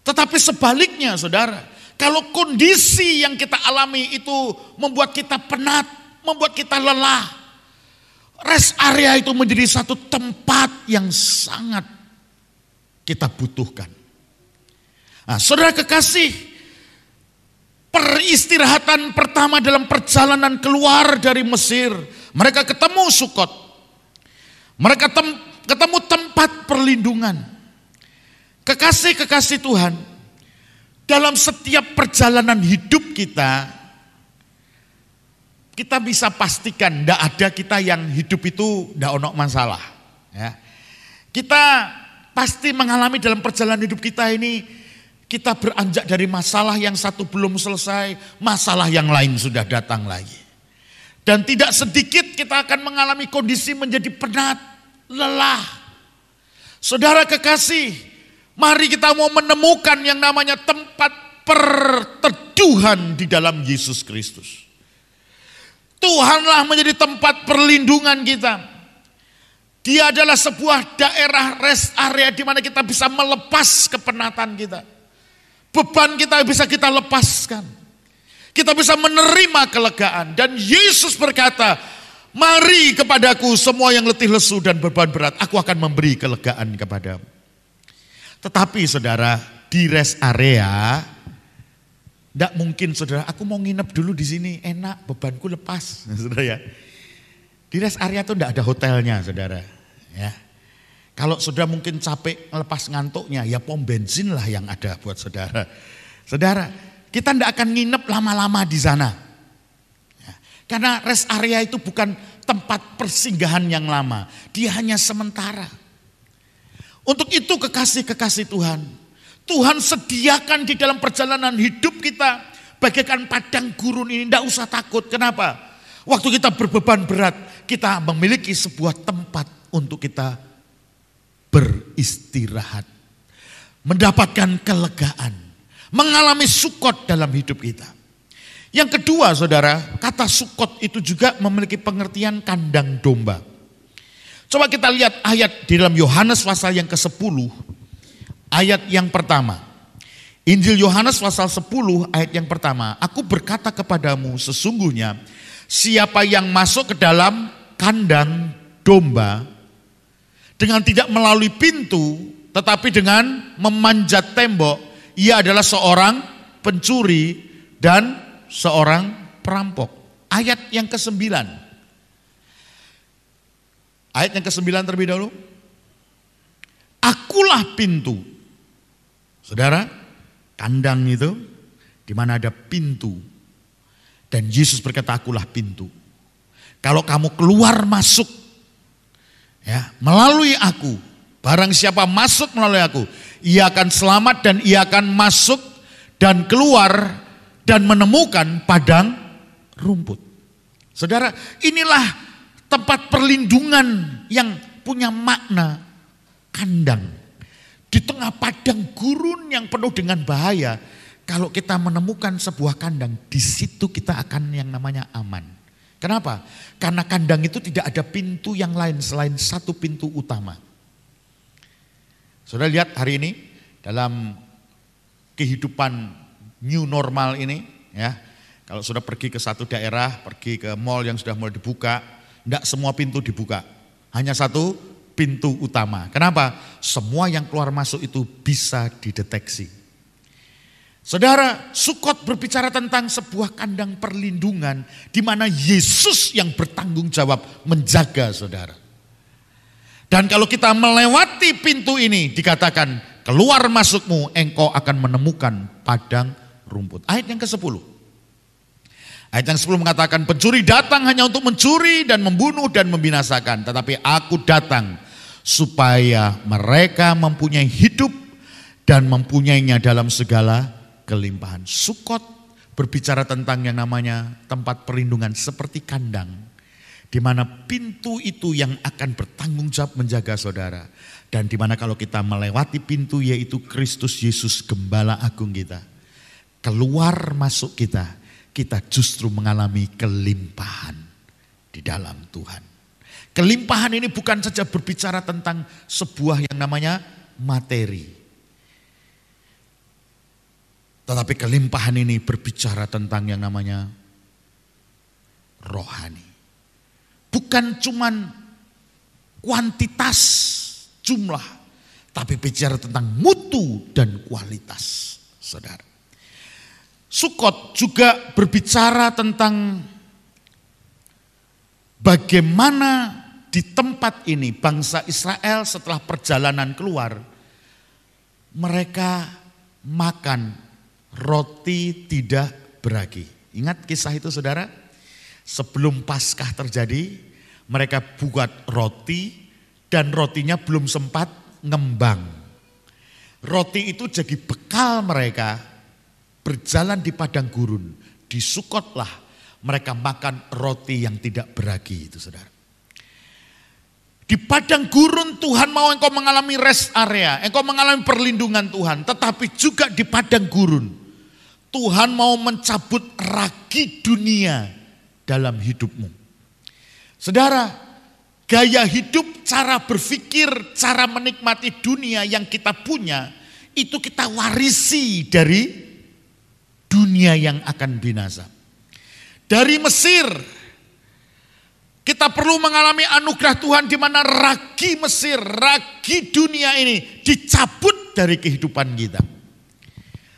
Tetapi sebaliknya saudara, kalau kondisi yang kita alami itu membuat kita penat, membuat kita lelah, rest area itu menjadi satu tempat yang sangat kita butuhkan. Nah, saudara kekasih, peristirahatan pertama dalam perjalanan keluar dari Mesir, mereka ketemu Sukot. Mereka ketemu tempat perlindungan. Kekasih-kekasih Tuhan, dalam setiap perjalanan hidup kita bisa pastikan tidak ada kita yang hidup itu tidak ono masalah. Ya. Kita pasti mengalami dalam perjalanan hidup kita ini, kita beranjak dari masalah yang satu belum selesai, masalah yang lain sudah datang lagi. Dan tidak sedikit kita akan mengalami kondisi menjadi penat, lelah. Saudara kekasih, mari kita mau menemukan yang namanya tempat perteduhan di dalam Yesus Kristus. Tuhanlah menjadi tempat perlindungan kita. Dia adalah sebuah daerah rest area di mana kita bisa melepas kepenatan kita. Beban kita bisa kita lepaskan. Kita bisa menerima kelegaan. Dan Yesus berkata, mari kepadaku semua yang letih lesu dan beban berat, aku akan memberi kelegaan kepadamu. Tetapi saudara, di rest area, tidak mungkin saudara, aku mau nginep dulu di sini, enak, bebanku lepas. Saudara ya, di rest area itu tidak ada hotelnya saudara. Ya. Kalau saudara mungkin capek lepas ngantuknya, ya pom bensin lah yang ada buat saudara. Saudara, kita tidak akan nginep lama-lama di sana. Ya. Karena rest area itu bukan tempat persinggahan yang lama, dia hanya sementara. Untuk itu kekasih-kekasih Tuhan, Tuhan sediakan di dalam perjalanan hidup kita bagaikan padang gurun ini, tidak usah takut. Kenapa? Waktu kita berbeban berat, kita memiliki sebuah tempat untuk kita beristirahat, mendapatkan kelegaan, mengalami Sukot dalam hidup kita. Yang kedua saudara, kata Sukot itu juga memiliki pengertian kandang domba. Coba kita lihat ayat di dalam Yohanes pasal yang ke-10, ayat yang pertama. Injil Yohanes pasal 10 ayat yang pertama. Aku berkata kepadamu, sesungguhnya siapa yang masuk ke dalam kandang domba dengan tidak melalui pintu, tetapi dengan memanjat tembok, ia adalah seorang pencuri dan seorang perampok. Ayat yang ke-9. Ayat yang ke-9 terlebih dahulu. Akulah pintu. Saudara, kandang itu di mana ada pintu. Dan Yesus berkata, akulah pintu. Kalau kamu keluar masuk ya, melalui aku, barang siapa masuk melalui aku, ia akan selamat dan ia akan masuk dan keluar dan menemukan padang rumput. Saudara, inilah tempat perlindungan yang punya makna kandang. Di tengah padang gurun yang penuh dengan bahaya, kalau kita menemukan sebuah kandang, di situ kita akan yang namanya aman. Kenapa? Karena kandang itu tidak ada pintu yang lain selain satu pintu utama. Saudara lihat hari ini dalam kehidupan new normal ini, ya, kalau sudah pergi ke satu daerah, pergi ke mall yang sudah mulai dibuka, tidak semua pintu dibuka, hanya satu pintu utama. Kenapa? Semua yang keluar masuk itu bisa dideteksi. Saudara, Sukot berbicara tentang sebuah kandang perlindungan di mana Yesus yang bertanggung jawab menjaga saudara. Dan kalau kita melewati pintu ini dikatakan keluar masukmu engkau akan menemukan padang rumput. Ayat yang ke-10. Ayat yang 10 mengatakan pencuri datang hanya untuk mencuri dan membunuh dan membinasakan. Tetapi aku datang supaya mereka mempunyai hidup dan mempunyainya dalam segala kelimpahan. Sukot berbicara tentang yang namanya tempat perlindungan seperti kandang, di mana pintu itu yang akan bertanggung jawab menjaga saudara. Dan di mana kalau kita melewati pintu, yaitu Kristus Yesus Gembala Agung kita, keluar masuk kita justru mengalami kelimpahan di dalam Tuhan. Kelimpahan ini bukan saja berbicara tentang sebuah yang namanya materi. Tetapi kelimpahan ini berbicara tentang yang namanya rohani. Bukan cuman kuantitas jumlah, tapi bicara tentang mutu dan kualitas, saudara. Sukot juga berbicara tentang bagaimana di tempat ini bangsa Israel setelah perjalanan keluar, mereka makan roti tidak beragi. Ingat kisah itu saudara? Sebelum Paskah terjadi, mereka buat roti dan rotinya belum sempat ngembang. Roti itu jadi bekal mereka berjalan di padang gurun. Di Sukotlah mereka makan roti yang tidak beragi itu saudara. Di padang gurun Tuhan mau engkau mengalami rest area, engkau mengalami perlindungan Tuhan. Tetapi juga di padang gurun Tuhan mau mencabut ragi dunia dalam hidupmu. Saudara, gaya hidup, cara berpikir, cara menikmati dunia yang kita punya, itu kita warisi dari dunia yang akan binasa. Dari Mesir, kita perlu mengalami anugerah Tuhan di mana ragi Mesir, ragi dunia ini dicabut dari kehidupan kita.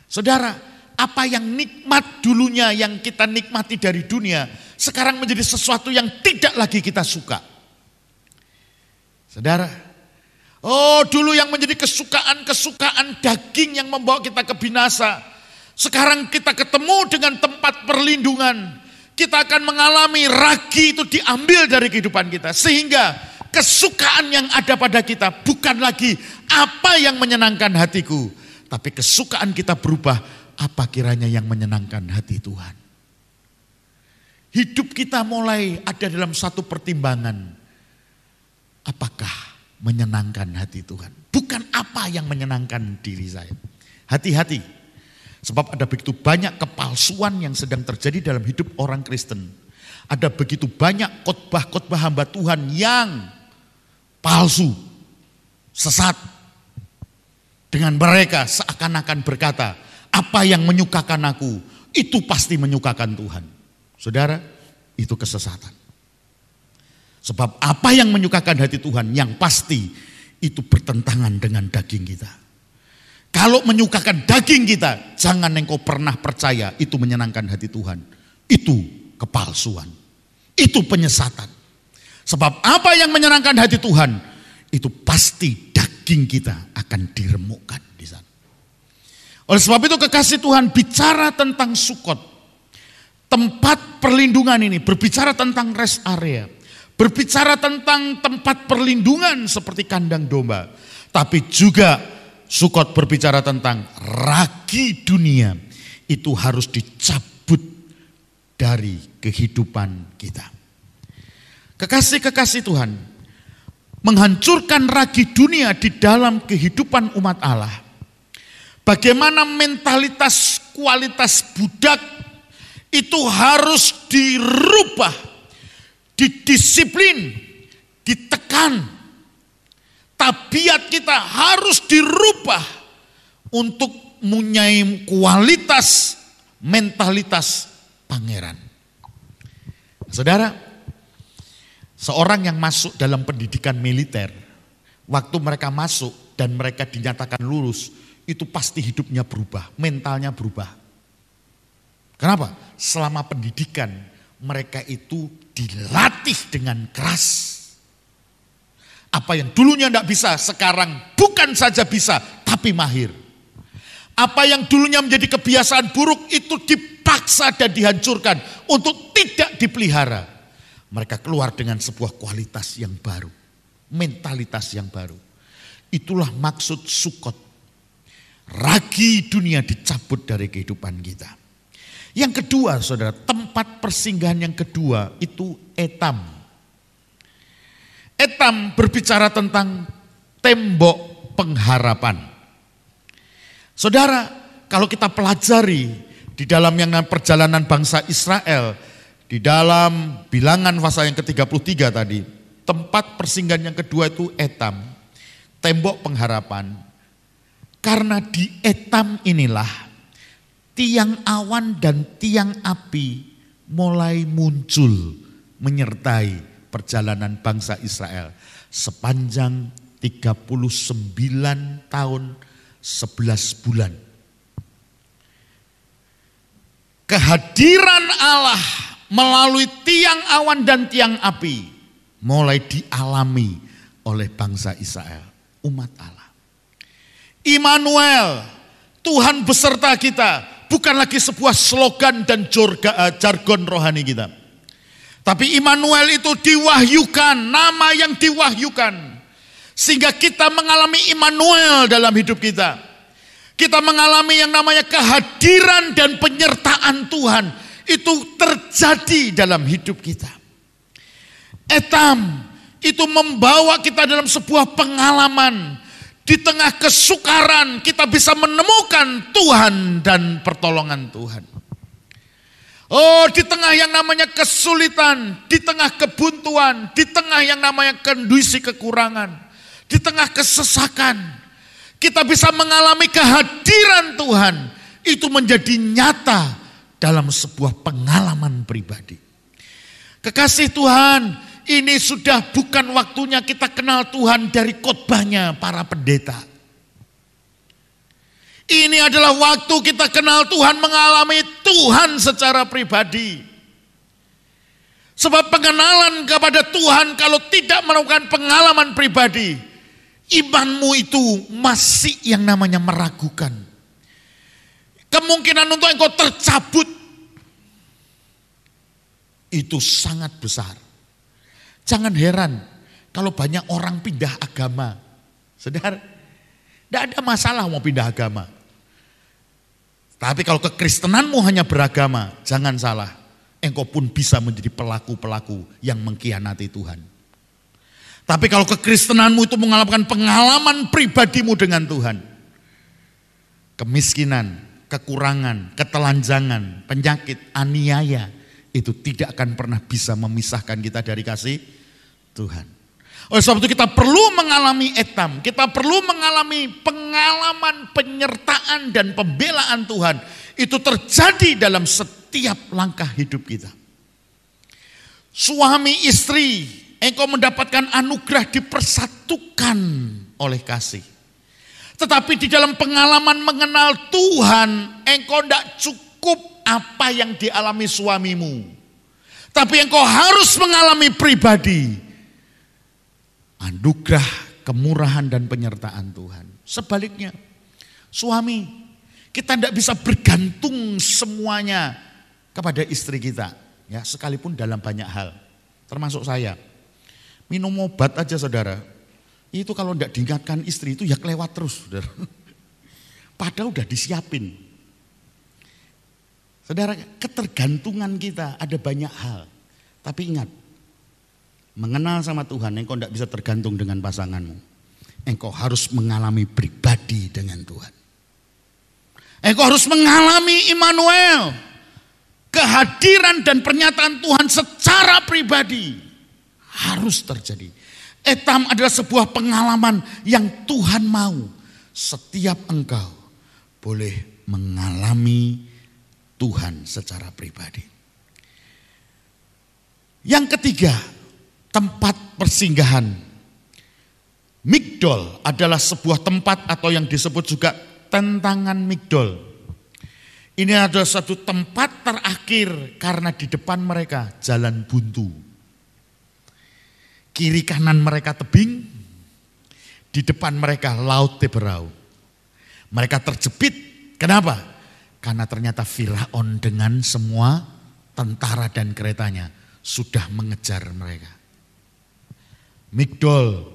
Saudara, apa yang nikmat dulunya yang kita nikmati dari dunia, sekarang menjadi sesuatu yang tidak lagi kita suka. Saudara, dulu yang menjadi kesukaan daging yang membawa kita ke binasa, sekarang kita ketemu dengan tempat perlindungan. Kita akan mengalami ragi itu diambil dari kehidupan kita. Sehingga kesukaan yang ada pada kita bukan lagi apa yang menyenangkan hatiku. Tapi kesukaan kita berubah, apa kiranya yang menyenangkan hati Tuhan. Hidup kita mulai ada dalam satu pertimbangan. Apakah menyenangkan hati Tuhan? Bukan apa yang menyenangkan diri saya. Hati-hati. Sebab ada begitu banyak kepalsuan yang sedang terjadi dalam hidup orang Kristen. Ada begitu banyak khotbah-khotbah hamba Tuhan yang palsu, sesat. Dengan mereka seakan-akan berkata, apa yang menyukakan aku, itu pasti menyukakan Tuhan. Saudara, itu kesesatan. Sebab apa yang menyukakan hati Tuhan, yang pasti itu bertentangan dengan daging kita. Kalau menyukakan daging kita, jangan engkau pernah percaya itu menyenangkan hati Tuhan. Itu kepalsuan. Itu penyesatan. Sebab apa yang menyenangkan hati Tuhan, itu pasti daging kita akan diremukkan di sana. Oleh sebab itu kekasih Tuhan bicara tentang Sukot. Tempat perlindungan ini berbicara tentang rest area. Berbicara tentang tempat perlindungan seperti kandang domba. Tapi juga Sukot berbicara tentang ragi dunia, itu harus dicabut dari kehidupan kita. Kekasih-kekasih Tuhan, menghancurkan ragi dunia di dalam kehidupan umat Allah. Bagaimana mentalitas kualitas budak itu harus dirubah, didisiplin, ditekan. Tabiat kita harus dirubah untuk mempunyai kualitas mentalitas pangeran. Saudara, seorang yang masuk dalam pendidikan militer, waktu mereka masuk dan mereka dinyatakan lulus, itu pasti hidupnya berubah, mentalnya berubah. Kenapa? Selama pendidikan mereka itu dilatih dengan keras. Apa yang dulunya tidak bisa, sekarang bukan saja bisa, tapi mahir. Apa yang dulunya menjadi kebiasaan buruk, itu dipaksa dan dihancurkan untuk tidak dipelihara. Mereka keluar dengan sebuah kualitas yang baru. mentalitas yang baru. Itulah maksud Sukot. Ragi dunia dicabut dari kehidupan kita. Yang kedua saudara, tempat persinggahan yang kedua itu Etam. Etam berbicara tentang tembok pengharapan. Saudara, kalau kita pelajari di dalam yang perjalanan bangsa Israel, di dalam Bilangan pasal yang ke-33 tadi, tempat persinggahan yang kedua itu Etam, tembok pengharapan. Karena di Etam inilah tiang awan dan tiang api mulai muncul menyertai perjalanan bangsa Israel sepanjang 39 tahun 11 bulan. Kehadiran Allah melalui tiang awan dan tiang api mulai dialami oleh bangsa Israel, umat Allah. Immanuel, Tuhan beserta kita, bukan lagi sebuah slogan dan jargon rohani kita. Tapi Immanuel itu diwahyukan, nama yang diwahyukan. Sehingga kita mengalami Immanuel dalam hidup kita. Kita mengalami yang namanya kehadiran dan penyertaan Tuhan. Itu terjadi dalam hidup kita. Etam itu membawa kita dalam sebuah pengalaman. Di tengah kesukaran kita bisa menemukan Tuhan dan pertolongan Tuhan. Oh, di tengah yang namanya kesulitan, di tengah kebuntuan, di tengah yang namanya kondisi kekurangan, di tengah kesesakan, kita bisa mengalami kehadiran Tuhan. Itu menjadi nyata dalam sebuah pengalaman pribadi. Kekasih Tuhan, ini sudah bukan waktunya kita kenal Tuhan dari khotbahnya para pendeta. Ini adalah waktu kita kenal Tuhan, mengalami Tuhan secara pribadi. Sebab pengenalan kepada Tuhan kalau tidak melakukan pengalaman pribadi, imanmu itu masih yang namanya meragukan. Kemungkinan untuk engkau tercabut itu sangat besar. Jangan heran kalau banyak orang pindah agama. Saudara, tidak ada masalah mau pindah agama. Tapi kalau kekristenanmu hanya beragama, jangan salah. Engkau pun bisa menjadi pelaku-pelaku yang mengkhianati Tuhan. Tapi kalau kekristenanmu itu mengalami pengalaman pribadimu dengan Tuhan, kemiskinan, kekurangan, ketelanjangan, penyakit, aniaya, itu tidak akan pernah bisa memisahkan kita dari kasih Tuhan. Oleh sebab itu kita perlu mengalami Etam, kita perlu mengalami pengalaman penyertaan dan pembelaan Tuhan. Itu terjadi dalam setiap langkah hidup kita. Suami istri, engkau mendapatkan anugerah dipersatukan oleh kasih. Tetapi di dalam pengalaman mengenal Tuhan, engkau tidak cukup apa yang dialami suamimu. Tapi engkau harus mengalami pribadi anugerah, kemurahan dan penyertaan Tuhan. Sebaliknya, suami, kita tidak bisa bergantung semuanya kepada istri kita. Ya, sekalipun dalam banyak hal, termasuk saya. Minum obat aja saudara, itu kalau tidak diingatkan istri itu ya kelewat terus. Saudara. Padahal udah disiapin. Saudara, ketergantungan kita ada banyak hal. Tapi ingat, mengenal sama Tuhan, engkau tidak bisa tergantung dengan pasanganmu. Engkau harus mengalami pribadi dengan Tuhan. Engkau harus mengalami Immanuel. Kehadiran dan pernyataan Tuhan secara pribadi harus terjadi. Etam adalah sebuah pengalaman yang Tuhan mau setiap engkau boleh mengalami Tuhan secara pribadi. Yang ketiga, tempat persinggahan. Migdol adalah sebuah tempat atau yang disebut juga tentangan Migdol. Ini adalah satu tempat terakhir karena di depan mereka jalan buntu. Kiri kanan mereka tebing, di depan mereka laut Teberau. Mereka terjepit, kenapa? Karena ternyata Firaun dengan semua tentara dan keretanya sudah mengejar mereka. Migdol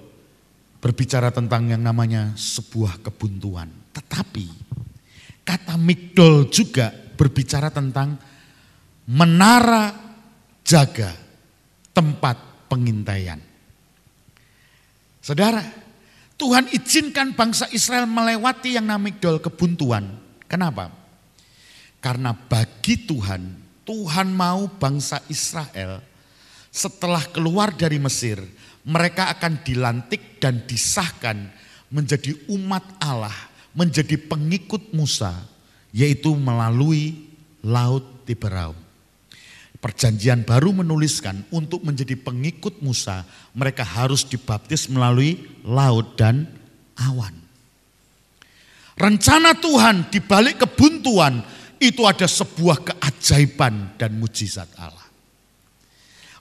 berbicara tentang yang namanya sebuah kebuntuan. Tetapi kata migdol juga berbicara tentang menara jaga, tempat pengintaian. Saudara, Tuhan izinkan bangsa Israel melewati yang namanya migdol, kebuntuan. Kenapa? Karena bagi Tuhan, Tuhan mau bangsa Israel setelah keluar dari Mesir, mereka akan dilantik dan disahkan menjadi umat Allah, menjadi pengikut Musa, yaitu melalui Laut Tiberau. Perjanjian baru menuliskan untuk menjadi pengikut Musa, mereka harus dibaptis melalui laut dan awan. Rencana Tuhan di balik kebuntuan itu ada sebuah keajaiban dan mujizat Allah.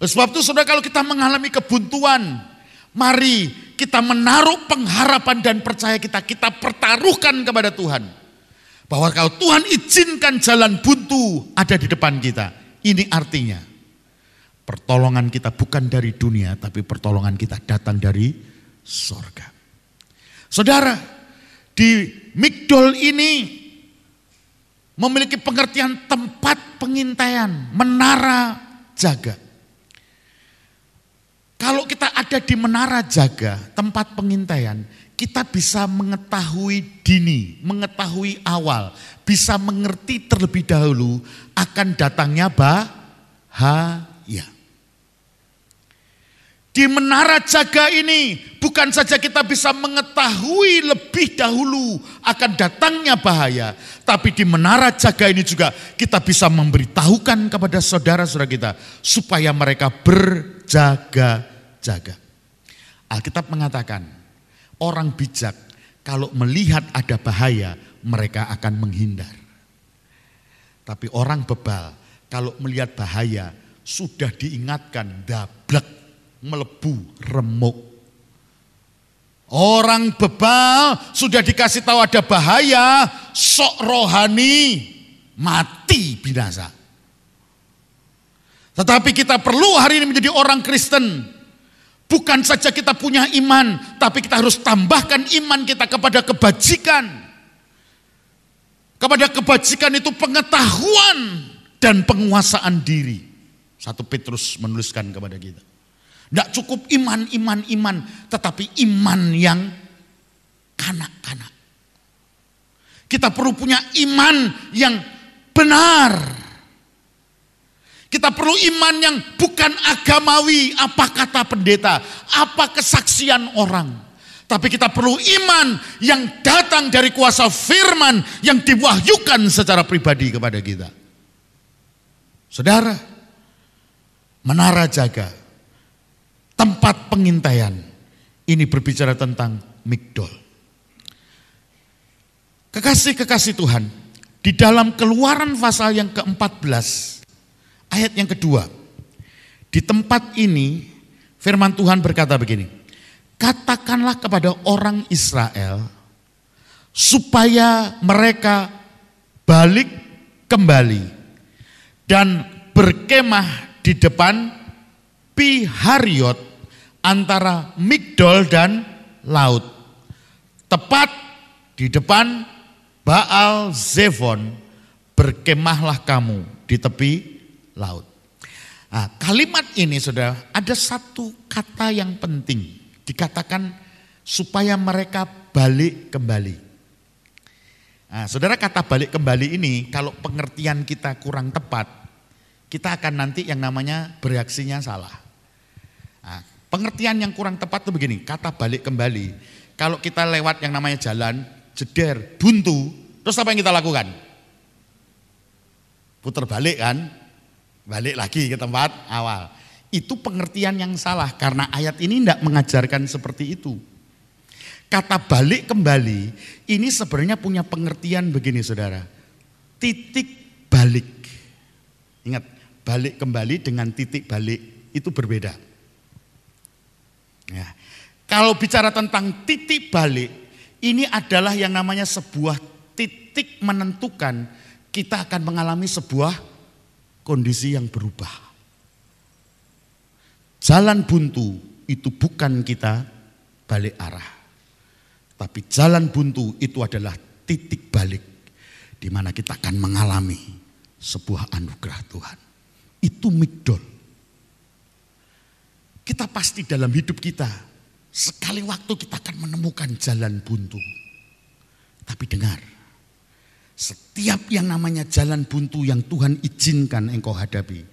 Sebab itu saudara, kalau kita mengalami kebuntuan, mari kita menaruh pengharapan dan percaya kita pertaruhkan kepada Tuhan. Bahwa kalau Tuhan izinkan jalan buntu ada di depan kita, ini artinya pertolongan kita bukan dari dunia, tapi pertolongan kita datang dari sorga. Saudara, di migdol ini memiliki pengertian tempat pengintaian, menara jaga. Kalau kita ada di menara jaga, tempat pengintaian, kita bisa mengetahui dini, mengetahui awal, bisa mengerti terlebih dahulu akan datangnya bahaya. Di menara jaga ini bukan saja kita bisa mengetahui lebih dahulu akan datangnya bahaya, tapi di menara jaga ini juga kita bisa memberitahukan kepada saudara-saudara kita supaya mereka berjaga-jaga. Alkitab mengatakan, orang bijak kalau melihat ada bahaya, mereka akan menghindar. Tapi orang bebal kalau melihat bahaya, sudah diingatkan, dablek, melebu, remuk. Orang bebal sudah dikasih tahu ada bahaya, sok rohani, mati binasa. Tetapi kita perlu hari ini menjadi orang Kristen. Bukan saja kita punya iman, tapi kita harus tambahkan iman kita kepada kebajikan. Kepada kebajikan itu pengetahuan dan penguasaan diri. 1 Petrus menuliskan kepada kita. Tidak cukup iman, tetapi iman yang kanak-kanak. Kita perlu punya iman yang benar. Kita perlu iman yang bukan agamawi, apa kata pendeta, apa kesaksian orang. Tapi kita perlu iman yang datang dari kuasa firman yang diwahyukan secara pribadi kepada kita. Saudara, menara jaga, tempat pengintaian, ini berbicara tentang migdol. Kekasih-kekasih Tuhan, di dalam Keluaran pasal yang ke-14, ayat yang kedua, di tempat ini firman Tuhan berkata begini, katakanlah kepada orang Israel supaya mereka balik kembali dan berkemah di depan Pihariot antara Migdol dan laut, tepat di depan Baal Zefon, berkemahlah kamu di tepi laut. Nah, kalimat ini saudara, ada satu kata yang penting, dikatakan supaya mereka balik kembali. Nah, saudara, kata balik kembali ini kalau pengertian kita kurang tepat, kita akan nanti yang namanya bereaksinya salah. Nah, pengertian yang kurang tepat itu begini, kata balik kembali, kalau kita lewat yang namanya jalan, jeder, buntu, terus apa yang kita lakukan? Putar balik kan? Balik lagi ke tempat awal. Itu pengertian yang salah karena ayat ini tidak mengajarkan seperti itu. Kata balik kembali ini sebenarnya punya pengertian begini saudara. Titik balik. Ingat, balik kembali dengan titik balik itu berbeda. Ya. Kalau bicara tentang titik balik, ini adalah yang namanya sebuah titik menentukan kita akan mengalami sebuah kondisi yang berubah. Jalan buntu itu bukan kita balik arah. Tapi jalan buntu itu adalah titik balik di mana kita akan mengalami sebuah anugerah Tuhan. Itu migdol. Kita pasti dalam hidup kita sekali waktu kita akan menemukan jalan buntu. Tapi dengar, setiap yang namanya jalan buntu yang Tuhan izinkan engkau hadapi,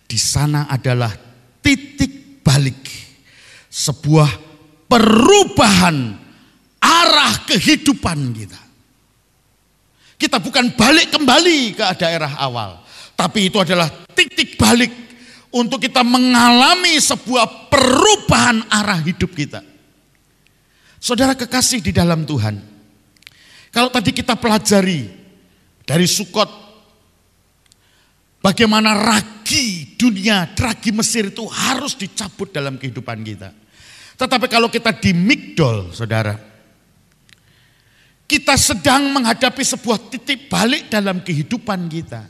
di sana adalah titik balik sebuah perubahan arah kehidupan kita. Kita bukan balik kembali ke daerah awal, tapi itu adalah titik balik untuk kita mengalami sebuah perubahan arah hidup kita. Saudara kekasih di dalam Tuhan, kalau tadi kita pelajari dari Sukot, bagaimana ragi dunia, ragi Mesir itu harus dicabut dalam kehidupan kita. Tetapi kalau kita di Migdol, saudara, kita sedang menghadapi sebuah titik balik dalam kehidupan kita.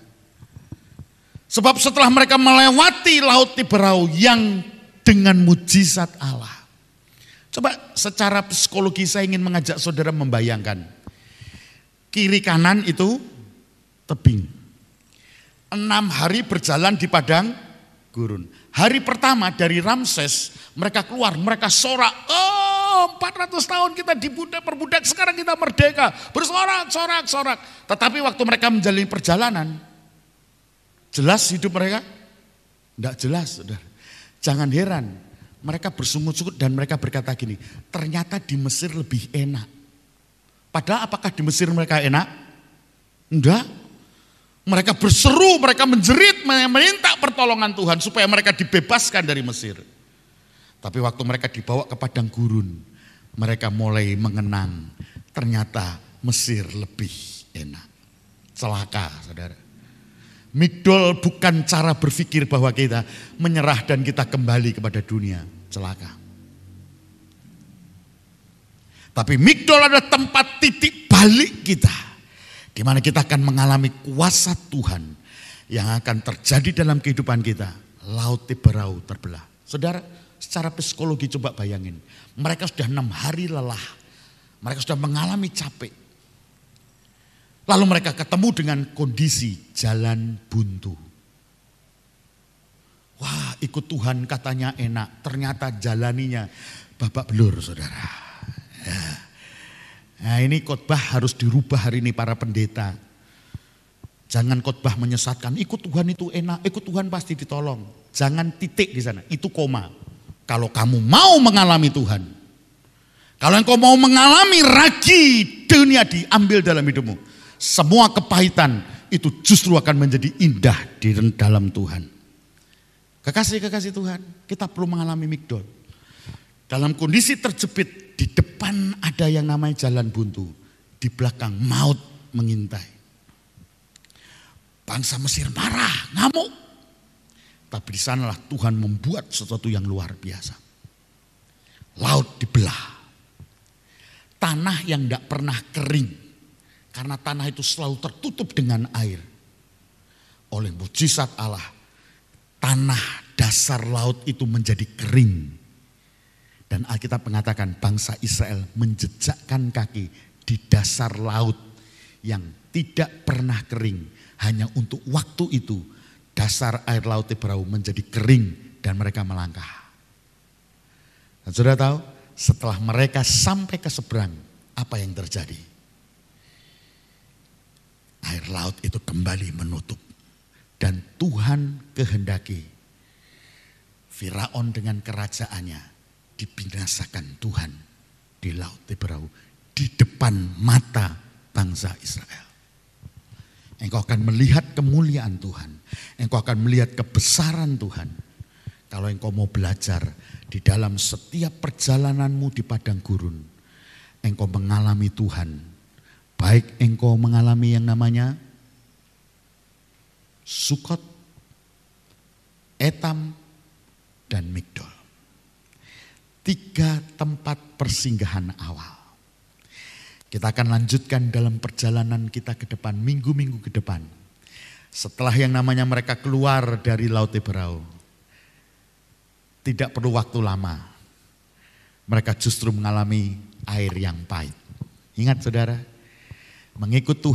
Sebab setelah mereka melewati Laut Tiberau yang dengan mujizat Allah. Coba secara psikologi saya ingin mengajak saudara membayangkan. Kiri kanan itu tebing. 6 hari berjalan di padang gurun. Hari pertama dari Ramses mereka keluar, mereka sorak. Oh 400 tahun kita diperbudak, sekarang kita merdeka. Bersorak, sorak. Tetapi waktu mereka menjalani perjalanan, jelas hidup mereka? Tidak jelas, saudara. Jangan heran, mereka bersungut-sungut dan mereka berkata gini, ternyata di Mesir lebih enak. Padahal apakah di Mesir mereka enak? Enggak. Mereka berseru, mereka menjerit, meminta pertolongan Tuhan supaya mereka dibebaskan dari Mesir. Tapi waktu mereka dibawa ke padang gurun, mereka mulai mengenang, ternyata Mesir lebih enak. Celaka, saudara. Migdol bukan cara berpikir bahwa kita menyerah dan kita kembali kepada dunia. Celaka. Tapi Migdol adalah tempat titik balik kita. Di mana kita akan mengalami kuasa Tuhan yang akan terjadi dalam kehidupan kita. Laut Tiberau terbelah. Saudara, secara psikologi coba bayangin. Mereka sudah 6 hari lelah. Mereka sudah mengalami capek. Lalu mereka ketemu dengan kondisi jalan buntu. Wah, ikut Tuhan katanya enak, ternyata jalaninya babak belur, saudara. Ya. Nah, ini khotbah harus dirubah hari ini para pendeta. Jangan khotbah menyesatkan, ikut Tuhan itu enak, ikut Tuhan pasti ditolong. Jangan titik di sana, itu koma. Kalau kamu mau mengalami Tuhan, kalau engkau mau mengalami ragi dunia diambil dalam hidupmu, semua kepahitan itu justru akan menjadi indah di dalam Tuhan. Kekasih-kekasih Tuhan, kita perlu mengalami Migdol. Dalam kondisi terjepit, di depan ada yang namanya jalan buntu. Di belakang maut mengintai. Bangsa Mesir marah, ngamuk. Tapi di sanalah Tuhan membuat sesuatu yang luar biasa. Laut dibelah. Tanah yang tidak pernah kering. Karena tanah itu selalu tertutup dengan air. Oleh mujizat Allah, tanah dasar laut itu menjadi kering. Dan Alkitab mengatakan bangsa Israel menjejakkan kaki di dasar laut yang tidak pernah kering. Hanya untuk waktu itu dasar air laut Tiberau menjadi kering dan mereka melangkah. Dan saudara tahu, setelah mereka sampai ke seberang, apa yang terjadi? Air laut itu kembali menutup. Dan Tuhan kehendaki Firaun dengan kerajaannya dibinasakan Tuhan di Laut Tiberau. Di depan mata bangsa Israel. Engkau akan melihat kemuliaan Tuhan. Engkau akan melihat kebesaran Tuhan. Kalau engkau mau belajar di dalam setiap perjalananmu di padang gurun. Engkau mengalami Tuhan. Baik engkau mengalami yang namanya Sukot, Etam, dan Migdol. 3 tempat persinggahan awal. Kita akan lanjutkan dalam perjalanan kita ke depan, minggu-minggu ke depan. Setelah yang namanya mereka keluar dari Laut Tiberau. Tidak perlu waktu lama. mereka justru mengalami air yang pahit. Ingat saudara, mengikut Tuhan